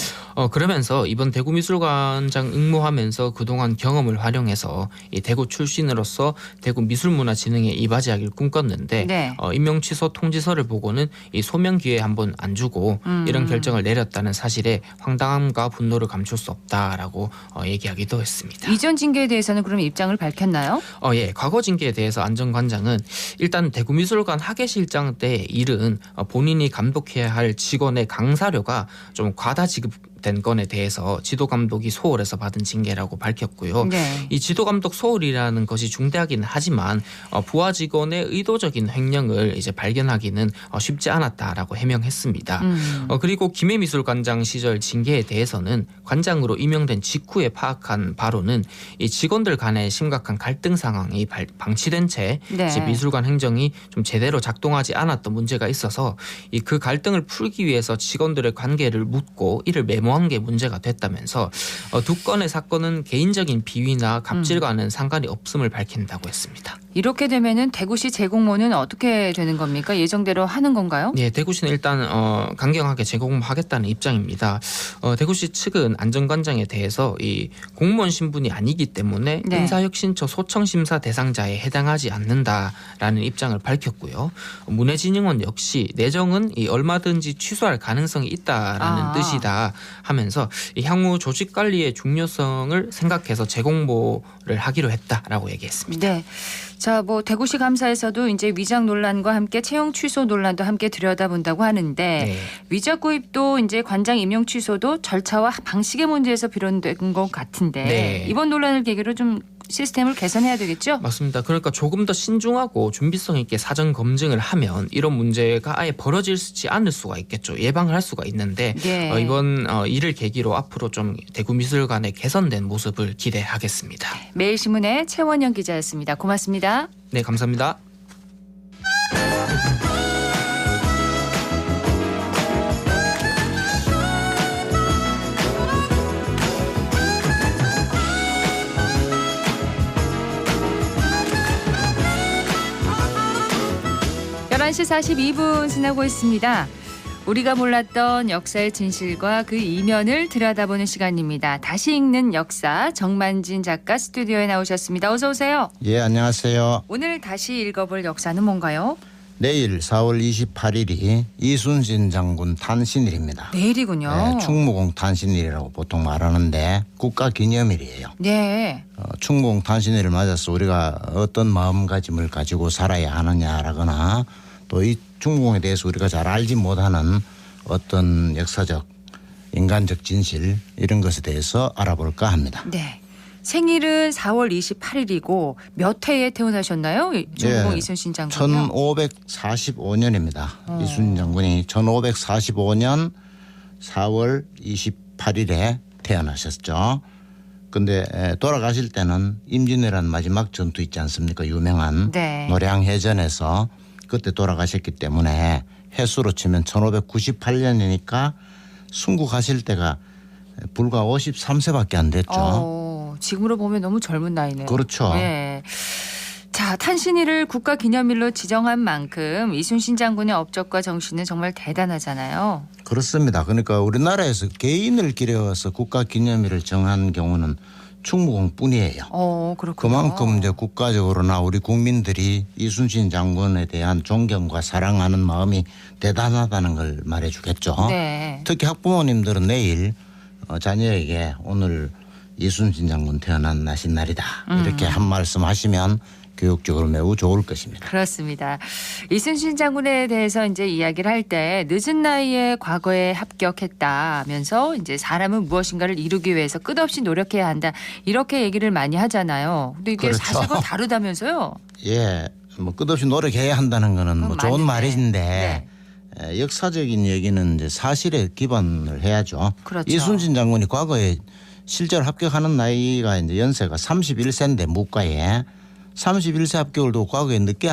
그러면서 이번 대구미술관장 응모하면서 그동안 경험을 활용해서 이 대구 출신으로서 대구 미술문화진흥에 이바지하기를 꿈꿨는데 네. 임명 취소 통지서를 보고는 이 소명 기회 한번 안 주고 이런 결정을 내렸다는 사실에 황당함과 분노를 감출 수 없다라고 얘기하기도 했습니다. 이전 징계에 대해서는 그럼 입장을 밝혔나요? 예, 과거 징계에 대해서 안전관장은 일단 대구미술관 학예실장 때 일은 본인이 감독해야 할 직원의 강사료가 좀 과다 지급된 건에 대해서 지도감독이 소홀해서 받은 징계라고 밝혔고요. 네. 이 지도감독 소홀이라는 것이 중대하긴 하지만 부하 직원의 의도적인 횡령을 이제 발견하기는 쉽지 않았다라고 해명했습니다. 그리고 김해미술관장 시절 징계에 대해서는 관장으로 임명된 직후에 파악한 바로는 이 직원들 간의 심각한 갈등 상황이 방치된 채 네. 이제 미술관 행정이 좀 제대로 작동하지 않았던 문제가 있어서 그 갈등을 풀기 위해서 직원들의 관계를 묻고 이를 메모한 게 문제가 됐다면서 두 건의 사건은 개인적인 비위나 갑질과는 상관이 없음을 밝힌다고 했습니다. 이렇게 되면은 대구시 재공모는 어떻게 되는 겁니까? 예정대로 하는 건가요? 네, 대구시는 일단 강경하게 재공모하겠다는 입장입니다. 대구시 측은 안전관장에 대해서 이 공무원 신분이 아니기 때문에 네. 인사혁신처 소청심사 대상자에 해당하지 않는다라는 입장을 밝혔고요. 문해진흥원 역시 내정은 얼마든지 취소할 가능성이 있다라는 뜻이다 하면서 향후 조직관리의 중요성을 생각해서 재공모를 하기로 했다라고 얘기했습니다. 네. 자, 대구시 감사에서도 이제 위작 논란과 함께 채용 취소 논란도 함께 들여다본다고 하는데 네. 위작 구입도 이제 관장 임용 취소도 절차와 방식의 문제에서 비롯된 것 같은데 네. 이번 논란을 계기로 좀 시스템을 개선해야 되겠죠? 맞습니다. 그러니까 조금 더 신중하고 준비성 있게 사전 검증을 하면 이런 문제가 아예 벌어지지 않을 수가 있겠죠. 예방을 할 수가 있는데 네. 이번 일을 계기로 앞으로 좀 대구미술관의 개선된 모습을 기대하겠습니다. 매일신문의 최원영 기자였습니다. 고맙습니다. 네, 감사합니다. 시 42분 지나고 있습니다. 우리가 몰랐던 역사의 진실과 그 이면을 들여다보는 시간입니다. 다시 읽는 역사 정만진 작가 스튜디오에 나오셨습니다. 어서 오세요. 예, 안녕하세요. 오늘 다시 읽어볼 역사는 뭔가요? 내일 4월 28일이 이순신 장군 탄신일입니다. 내일이군요. 네, 충무공 탄신일이라고 보통 말하는데 국가기념일이에요. 네. 충무공 탄신일을 맞아서 우리가 어떤 마음가짐을 가지고 살아야 하느냐라거나 또 이 충무공에 대해서 우리가 잘 알지 못하는 어떤 역사적, 인간적 진실 이런 것에 대해서 알아볼까 합니다. 네. 생일은 4월 28일이고 몇 해에 태어나셨나요? 충무공 이순신 장군이요? 1545년입니다. 이순신 장군이 1545년 4월 28일에 태어나셨죠. 근데 돌아가실 때는 임진왜란 마지막 전투 있지 않습니까? 유명한 네. 노량해전에서 그때 돌아가셨기 때문에 횟수로 치면 1598년이니까 순국하실 때가 불과 53세밖에 안 됐죠. 지금으로 보면 너무 젊은 나이네요. 그렇죠. 네. 자, 탄신일을 국가기념일로 지정한 만큼 이순신 장군의 업적과 정신은 정말 대단하잖아요. 그렇습니다. 그러니까 우리나라에서 개인을 기려서 국가기념일을 정한 경우는 충무공뿐이에요. 그렇군요. 그만큼 이제 국가적으로나 우리 국민들이 이순신 장군에 대한 존경과 사랑하는 마음이 대단하다는 걸 말해주겠죠. 네. 특히 학부모님들은 내일 자녀에게 오늘 이순신 장군 태어난 날이다 이렇게 한 말씀 하시면 교육적으로 매우 좋을 것입니다. 그렇습니다. 이순신 장군에 대해서 이제 이야기를 할 때 늦은 나이에 과거에 합격했다면서 이제 사람은 무엇인가를 이루기 위해서 끝없이 노력해야 한다 이렇게 얘기를 많이 하잖아요. 근데 이게 그렇죠. 사실과 다르다면서요? 예, 끝없이 노력해야 한다는 거는 좋은 말인데 역사적인 얘기는 이제 사실에 기반을 해야죠. 그렇죠. 이순신 장군이 과거에 실제로 합격하는 나이가 이제 연세가 31세인데 무과에 31세 합격을 두고 과거에 늦게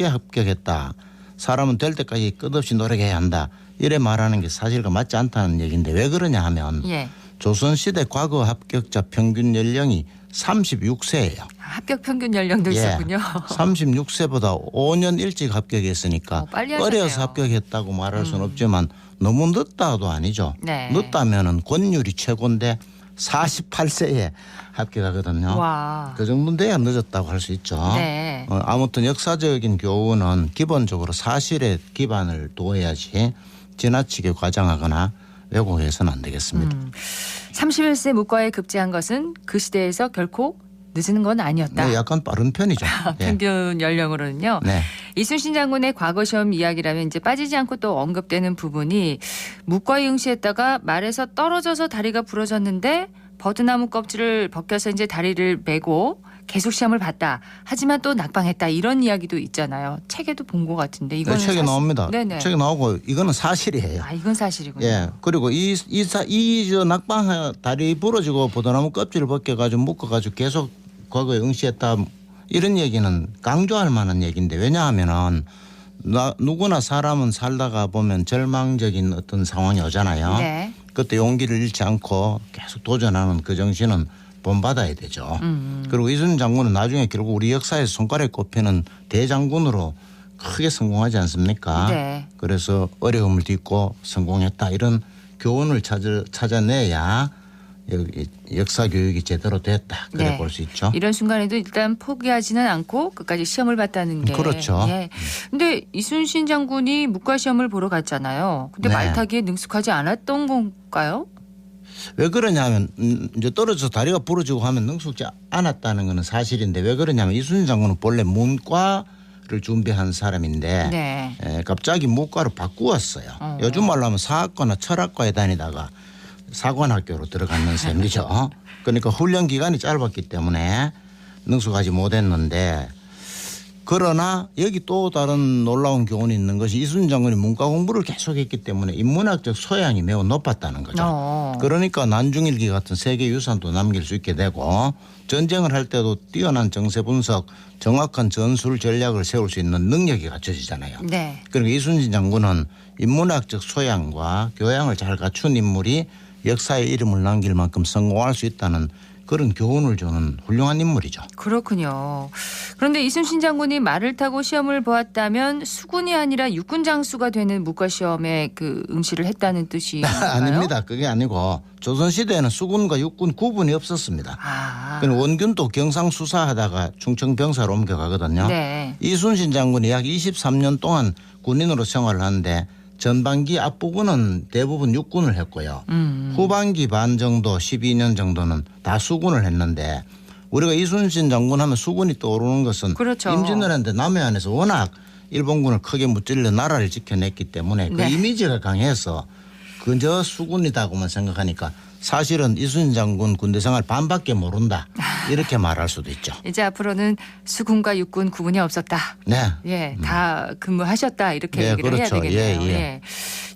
합격했다. 사람은 될 때까지 끝없이 노력해야 한다. 이래 말하는 게 사실과 맞지 않다는 얘기인데 왜 그러냐 하면 예. 조선시대 과거 합격자 평균 연령이 36세예요. 합격 평균 연령도 있었군요. 36세보다 5년 일찍 합격했으니까 빨리 어려서 합격했다고 말할 수는 없지만 너무 늦다도 아니죠. 네. 늦다면은 권율이 최고인데 48세에 합격하거든요. 와. 그 정도는 돼야 늦었다고 할 수 있죠. 네. 아무튼 역사적인 교훈은 기본적으로 사실에 기반을 두어야지 지나치게 과장하거나 왜곡해서는 안 되겠습니다. 31세 무과에 급제한 것은 그 시대에서 결코 늦은 건 아니었다. 네, 약간 빠른 편이죠. 평균 연령으로는요. 네. 이순신 장군의 과거 시험 이야기라면 이제 빠지지 않고 또 언급되는 부분이 무과에 응시했다가 말에서 떨어져서 다리가 부러졌는데 버드나무 껍질을 벗겨서 이제 다리를 메고 계속 시험을 봤다. 하지만 또 낙방했다. 이런 이야기도 있잖아요. 책에도 본 것 같은데 이거는 네, 책에 나옵니다. 네네. 책에 나오고 이거는 사실이에요. 아, 이건 사실이군요. 예. 그리고 저 낙방 다리 부러지고 버드나무 껍질을 벗겨가지고 묶어가지고 계속 과거에 응시했다. 이런 얘기는 강조할 만한 얘기인데 왜냐하면은 누구나 사람은 살다가 보면 절망적인 어떤 상황이 오잖아요. 네. 그때 용기를 잃지 않고 계속 도전하는 그 정신은 본받아야 되죠. 그리고 이순신 장군은 나중에 결국 우리 역사에서 손가락에 꼽히는 대장군으로 크게 성공하지 않습니까? 네. 그래서 어려움을 딛고 성공했다. 이런 교훈을 찾아내야 역사 교육이 제대로 됐다. 그래 네. 볼 수 있죠. 이런 순간에도 일단 포기하지는 않고 끝까지 시험을 봤다는 게. 그렇죠. 예. 근데 이순신 장군이 무과 시험을 보러 갔잖아요. 근데 네. 말타기에 능숙하지 않았던 건가요? 왜 그러냐면 이제 떨어져서 다리가 부러지고 하면 능숙지 않았다는 것은 사실인데 왜 그러냐면 이순신 장군은 본래 문과를 준비한 사람인데 네. 갑자기 무과로 바꾸었어요. 요즘 말로 하면 사학과나 철학과에 다니다가 사관학교로 들어갔는 셈이죠. 그러니까 훈련 기간이 짧았기 때문에 능숙하지 못했는데 그러나 여기 또 다른 놀라운 교훈이 있는 것이 이순신 장군이 문과 공부를 계속했기 때문에 인문학적 소양이 매우 높았다는 거죠. 그러니까 난중일기 같은 세계 유산도 남길 수 있게 되고 전쟁을 할 때도 뛰어난 정세 분석, 정확한 전술 전략을 세울 수 있는 능력이 갖춰지잖아요. 네. 그러니까 이순신 장군은 인문학적 소양과 교양을 잘 갖춘 인물이 역사에 이름을 남길 만큼 성공할 수 있다는 그런 교훈을 주는 훌륭한 인물이죠. 그렇군요. 그런데 이순신 장군이 말을 타고 시험을 보았다면 수군이 아니라 육군 장수가 되는 무과 시험에 그 응시를 했다는 뜻인가요? 아닙니다. 그게 아니고 조선시대에는 수군과 육군 구분이 없었습니다. 원균도 경상수사하다가 충청병사로 옮겨가거든요. 네. 이순신 장군이 약 23년 동안 군인으로 생활을 하는데 전반기 앞부분은 대부분 육군을 했고요. 후반기 반 정도 12년 정도는 다 수군을 했는데 우리가 이순신 장군 하면 수군이 떠오르는 것은 그렇죠. 임진왜란때 남해안에서 워낙 일본군을 크게 무찔러 나라를 지켜냈기 때문에 그 네. 이미지가 강해서 그저 수군이다고만 생각하니까 사실은 이순신 장군 군대 생활 반밖에 모른다. 이렇게 말할 수도 있죠. 이제 앞으로는 수군과 육군 구분이 없었다. 네. 예, 다 근무하셨다. 이렇게 네, 얘기를 그렇죠. 해야 되겠네요. 예, 예. 예.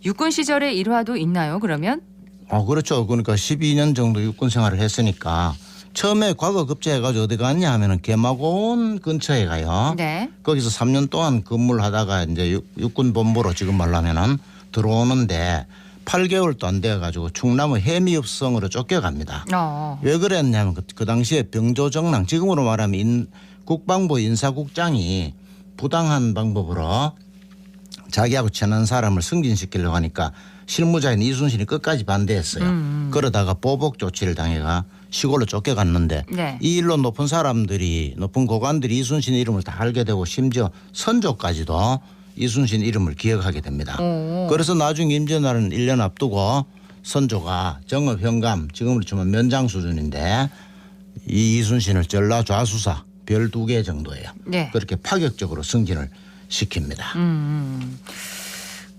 육군 시절의 일화도 있나요, 그러면? 그렇죠. 그러니까 12년 정도 육군 생활을 했으니까 처음에 과거 급제해가지고 어디 갔냐 하면은 개마고원 근처에 가요. 네. 거기서 3년 동안 근무를 하다가 이제 육군 본부로 지금 말하면은 들어오는데 8개월도 안 돼가지고 충남의 해미읍성으로 쫓겨갑니다. 왜 그랬냐면 그 당시에 병조정랑 지금으로 말하면 국방부 인사국장이 부당한 방법으로 자기하고 친한 사람을 승진시키려고 하니까 실무자인 이순신이 끝까지 반대했어요. 그러다가 보복 조치를 당해가 시골로 쫓겨갔는데 네. 이 일로 높은 고관들이 이순신 이름을 다 알게 되고 심지어 선조까지도 이순신 이름을 기억하게 됩니다. 그래서 나중에 임진왜란은 1년 앞두고 선조가 정업현감 지금으로 치면 면장 수준인데 이 이순신을 전라 좌수사 별 2개 정도예요. 네. 그렇게 파격적으로 승진을 시킵니다.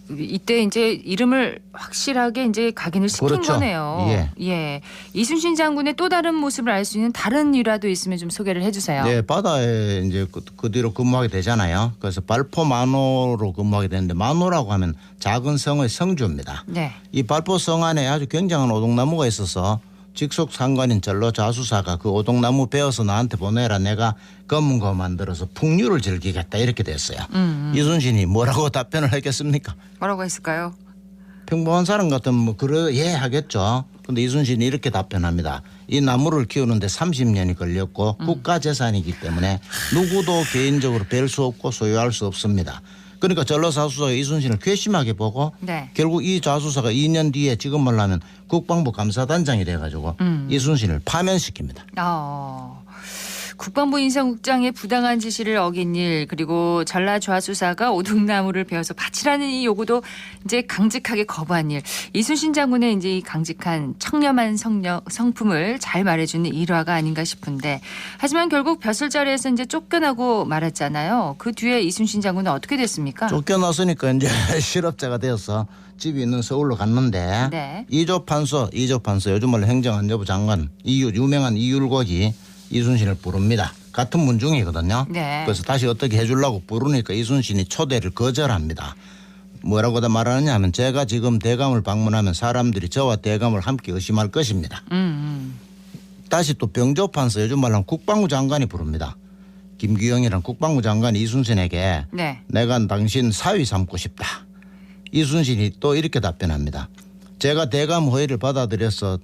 이때 이제 이름을 확실하게 이제 각인을 시킨 그렇죠. 거네요. 예. 이순신 장군의 또 다른 모습을 알 수 있는 다른 일화도 있으면 좀 소개를 해주세요. 네, 바다에 이제 그 뒤로 근무하게 되잖아요. 그래서 발포 만호로 근무하게 되는데 만호라고 하면 작은 성의 성주입니다. 네. 이 발포 성 안에 아주 굉장한 오동나무가 있어서 직속 상관인 전로 자수사가 그 오동나무 베어서 나한테 보내라. 내가 검은 거 만들어서 풍류를 즐기겠다 이렇게 됐어요. 이순신이 뭐라고 답변을 했겠습니까? 뭐라고 했을까요? 평범한 사람 같으면 뭐 그래 예 하겠죠. 근데 이순신이 이렇게 답변합니다. 이 나무를 키우는데 30년이 걸렸고 국가재산이기 때문에 누구도 개인적으로 뵐 수 없고 소유할 수 없습니다. 그러니까 전로 자수사가 이순신을 괘씸하게 보고 네. 결국 이 자수사가 2년 뒤에 지금 말하면 국방부 감사단장이 돼가지고 이순신을 파면시킵니다. 국방부 인사국장의 부당한 지시를 어긴 일 그리고 전라 좌수사가 오동나무를 베어서 바치라는 이 요구도 이제 강직하게 거부한 일. 이순신 장군의 이제 이 강직한 청렴한 성품을 잘 말해주는 일화가 아닌가 싶은데 하지만 결국 벼슬자리에서 이제 쫓겨나고 말았잖아요. 그 뒤에 이순신 장군은 어떻게 됐습니까? 쫓겨났으니까 이제 실업자가 되어서 집이 있는 서울로 갔는데 네. 이조판서 요즘 말로 행정안전부 장관 유명한 이율곡이 이순신을 부릅니다. 같은 문중이거든요. 네. 그래서 다시 어떻게 해주려고 부르니까 이순신이 초대를 거절합니다. 뭐라고 다 말하느냐 하면 제가 지금 대감을 방문하면 사람들이 저와 대감을 함께 의심할 것입니다. 다시 또 병조판서 요즘 말로 하면 국방부 장관이 부릅니다. 김규영이란 국방부 장관이 이순신에게 네. 내가 당신 사위 삼고 싶다. 이순신이 또 이렇게 답변합니다. 제가 대감 호의를 받아들여서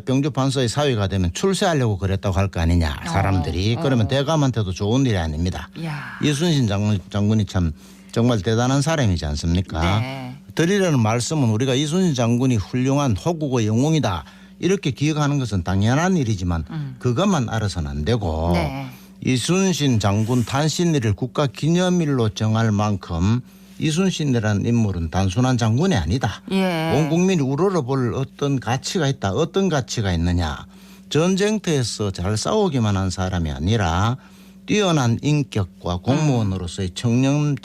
병조판서의 사위가 되면 출세하려고 그랬다고 할 거 아니냐 사람들이. 그러면 대감한테도 좋은 일이 아닙니다. 이순신 장군이 참 정말 대단한 사람이지 않습니까? 네. 드리려는 말씀은 우리가 이순신 장군이 훌륭한 호국의 영웅이다 이렇게 기억하는 것은 당연한 일이지만 그것만 알아서는 안 되고 네. 이순신 장군 탄신일을 국가기념일로 정할 만큼 이순신이라는 인물은 단순한 장군이 아니다. 예. 온 국민이 우러러볼 어떤 가치가 있다. 어떤 가치가 있느냐. 전쟁터에서 잘 싸우기만 한 사람이 아니라 뛰어난 인격과 공무원으로서의 청렴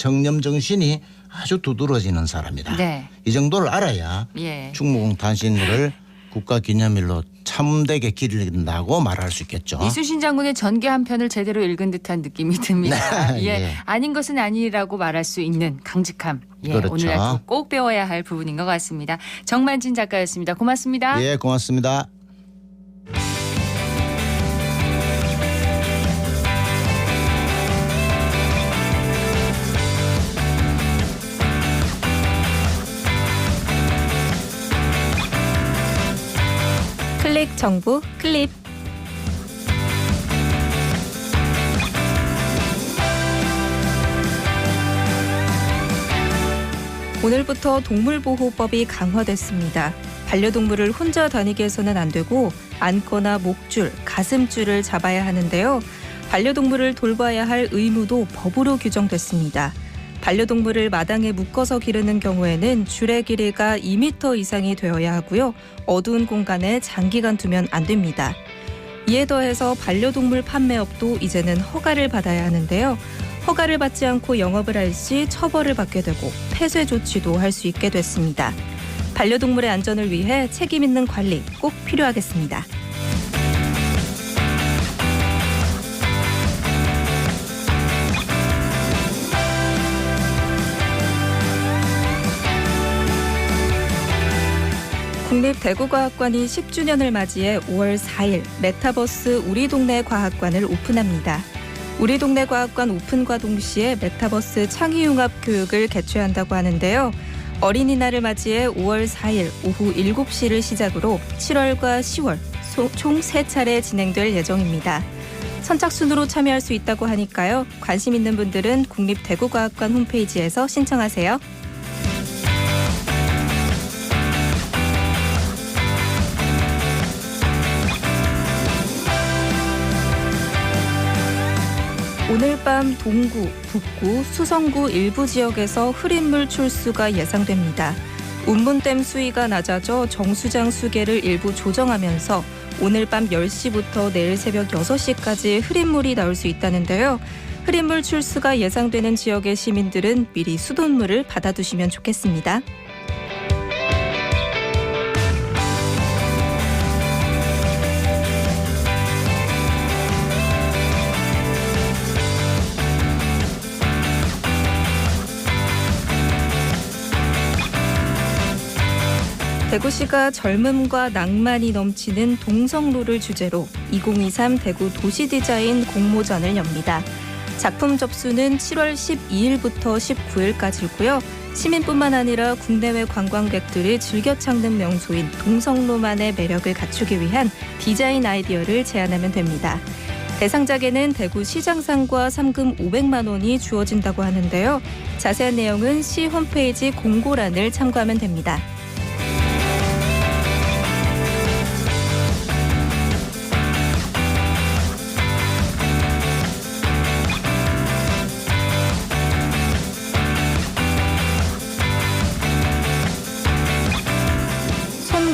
정신이 아주 두드러지는 사람이다. 네. 이 정도를 알아야 예. 충무공 탄신일을 국가기념일로 참되게 기린다고 말할 수 있겠죠. 이순신 장군의 전개 한 편을 제대로 읽은 듯한 느낌이 듭니다. 네, 예. 예. 아닌 것은 아니라고 말할 수 있는 강직함. 예. 그렇죠. 오늘 꼭 배워야 할 부분인 것 같습니다. 정만진 작가였습니다. 고맙습니다. 예, 고맙습니다. 클릭 정보 클립. 오늘부터 동물보호법이 강화됐습니다. 반려동물을 혼자 다니게 해서는 안 되고 안거나 목줄, 가슴줄을 잡아야 하는데요. 반려동물을 돌봐야 할 의무도 법으로 규정됐습니다. 반려동물을 마당에 묶어서 기르는 경우에는 줄의 길이가 2m 이상이 되어야 하고요. 어두운 공간에 장기간 두면 안 됩니다. 이에 더해서 반려동물 판매업도 이제는 허가를 받아야 하는데요. 허가를 받지 않고 영업을 할 시 처벌을 받게 되고 폐쇄 조치도 할 수 있게 됐습니다. 반려동물의 안전을 위해 책임 있는 관리 꼭 필요하겠습니다. 국립대구과학관이 10주년을 맞이해 5월 4일 메타버스 우리 동네 과학관을 오픈합니다. 우리 동네 과학관 오픈과 동시에 메타버스 창의융합 교육을 개최한다고 하는데요. 어린이날을 맞이해 5월 4일 오후 7시를 시작으로 7월과 10월 총 3차례 진행될 예정입니다. 선착순으로 참여할 수 있다고 하니까요. 관심 있는 분들은 국립대구과학관 홈페이지에서 신청하세요. 오늘 밤 동구, 북구, 수성구 일부 지역에서 흐린 물 출수가 예상됩니다. 운문댐 수위가 낮아져 정수장 수계를 일부 조정하면서 오늘 밤 10시부터 내일 새벽 6시까지 흐린 물이 나올 수 있다는데요. 흐린물 출수가 예상되는 지역의 시민들은 미리 수돗물을 받아두시면 좋겠습니다. 대구시가 젊음과 낭만이 넘치는 동성로를 주제로 2023 대구 도시디자인 공모전을 엽니다. 작품 접수는 7월 12일부터 19일까지고요. 시민뿐만 아니라 국내외 관광객들이 즐겨 찾는 명소인 동성로만의 매력을 갖추기 위한 디자인 아이디어를 제안하면 됩니다. 대상작에는 대구시장상과 상금 500만 원이 주어진다고 하는데요. 자세한 내용은 시 홈페이지 공고란을 참고하면 됩니다.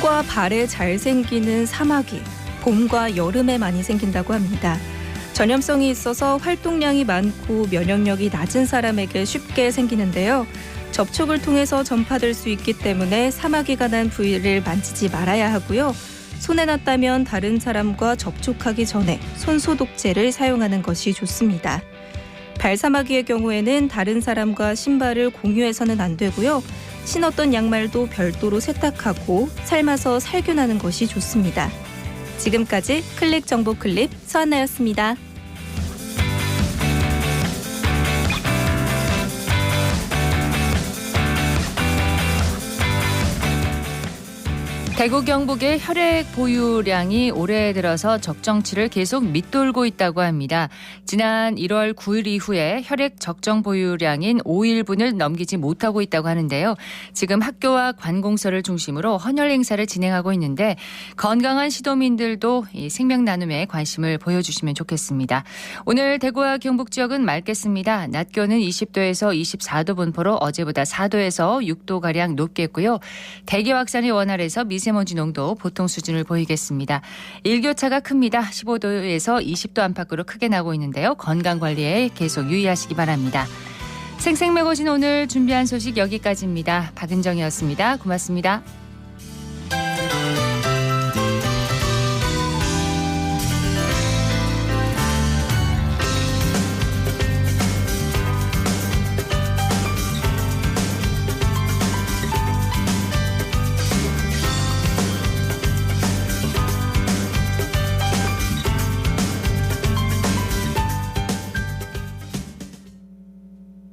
손과 발에 잘 생기는 사마귀, 봄과 여름에 많이 생긴다고 합니다. 전염성이 있어서 활동량이 많고 면역력이 낮은 사람에게 쉽게 생기는데요. 접촉을 통해서 전파될 수 있기 때문에 사마귀가 난 부위를 만지지 말아야 하고요. 손에 났다면 다른 사람과 접촉하기 전에 손소독제를 사용하는 것이 좋습니다. 발사마귀의 경우에는 다른 사람과 신발을 공유해서는 안 되고요. 신었던 양말도 별도로 세탁하고 삶아서 살균하는 것이 좋습니다. 지금까지 클릭 정보 클립 서한나였습니다. 대구 경북의 혈액 보유량이 올해 들어서 적정치를 계속 밑돌고 있다고 합니다. 지난 1월 9일 이후에 혈액 적정 보유량인 5일분을 넘기지 못하고 있다고 하는데요. 지금 학교와 관공서를 중심으로 헌혈 행사를 진행하고 있는데 건강한 시도민들도 이 생명 나눔에 관심을 보여주시면 좋겠습니다. 오늘 대구와 경북 지역은 맑겠습니다. 낮 기온은 20도에서 24도 분포로 어제보다 4도에서 6도가량 높겠고요. 대기 확산이 원활해서 미세먼지 농도 보통 수준을 보이겠습니다. 일교차가 큽니다. 15도에서 20도 안팎으로 크게 나고 있는데요. 건강관리에 계속 유의하시기 바랍니다. 생생매거진 오늘 준비한 소식 여기까지입니다. 박은정이었습니다. 고맙습니다.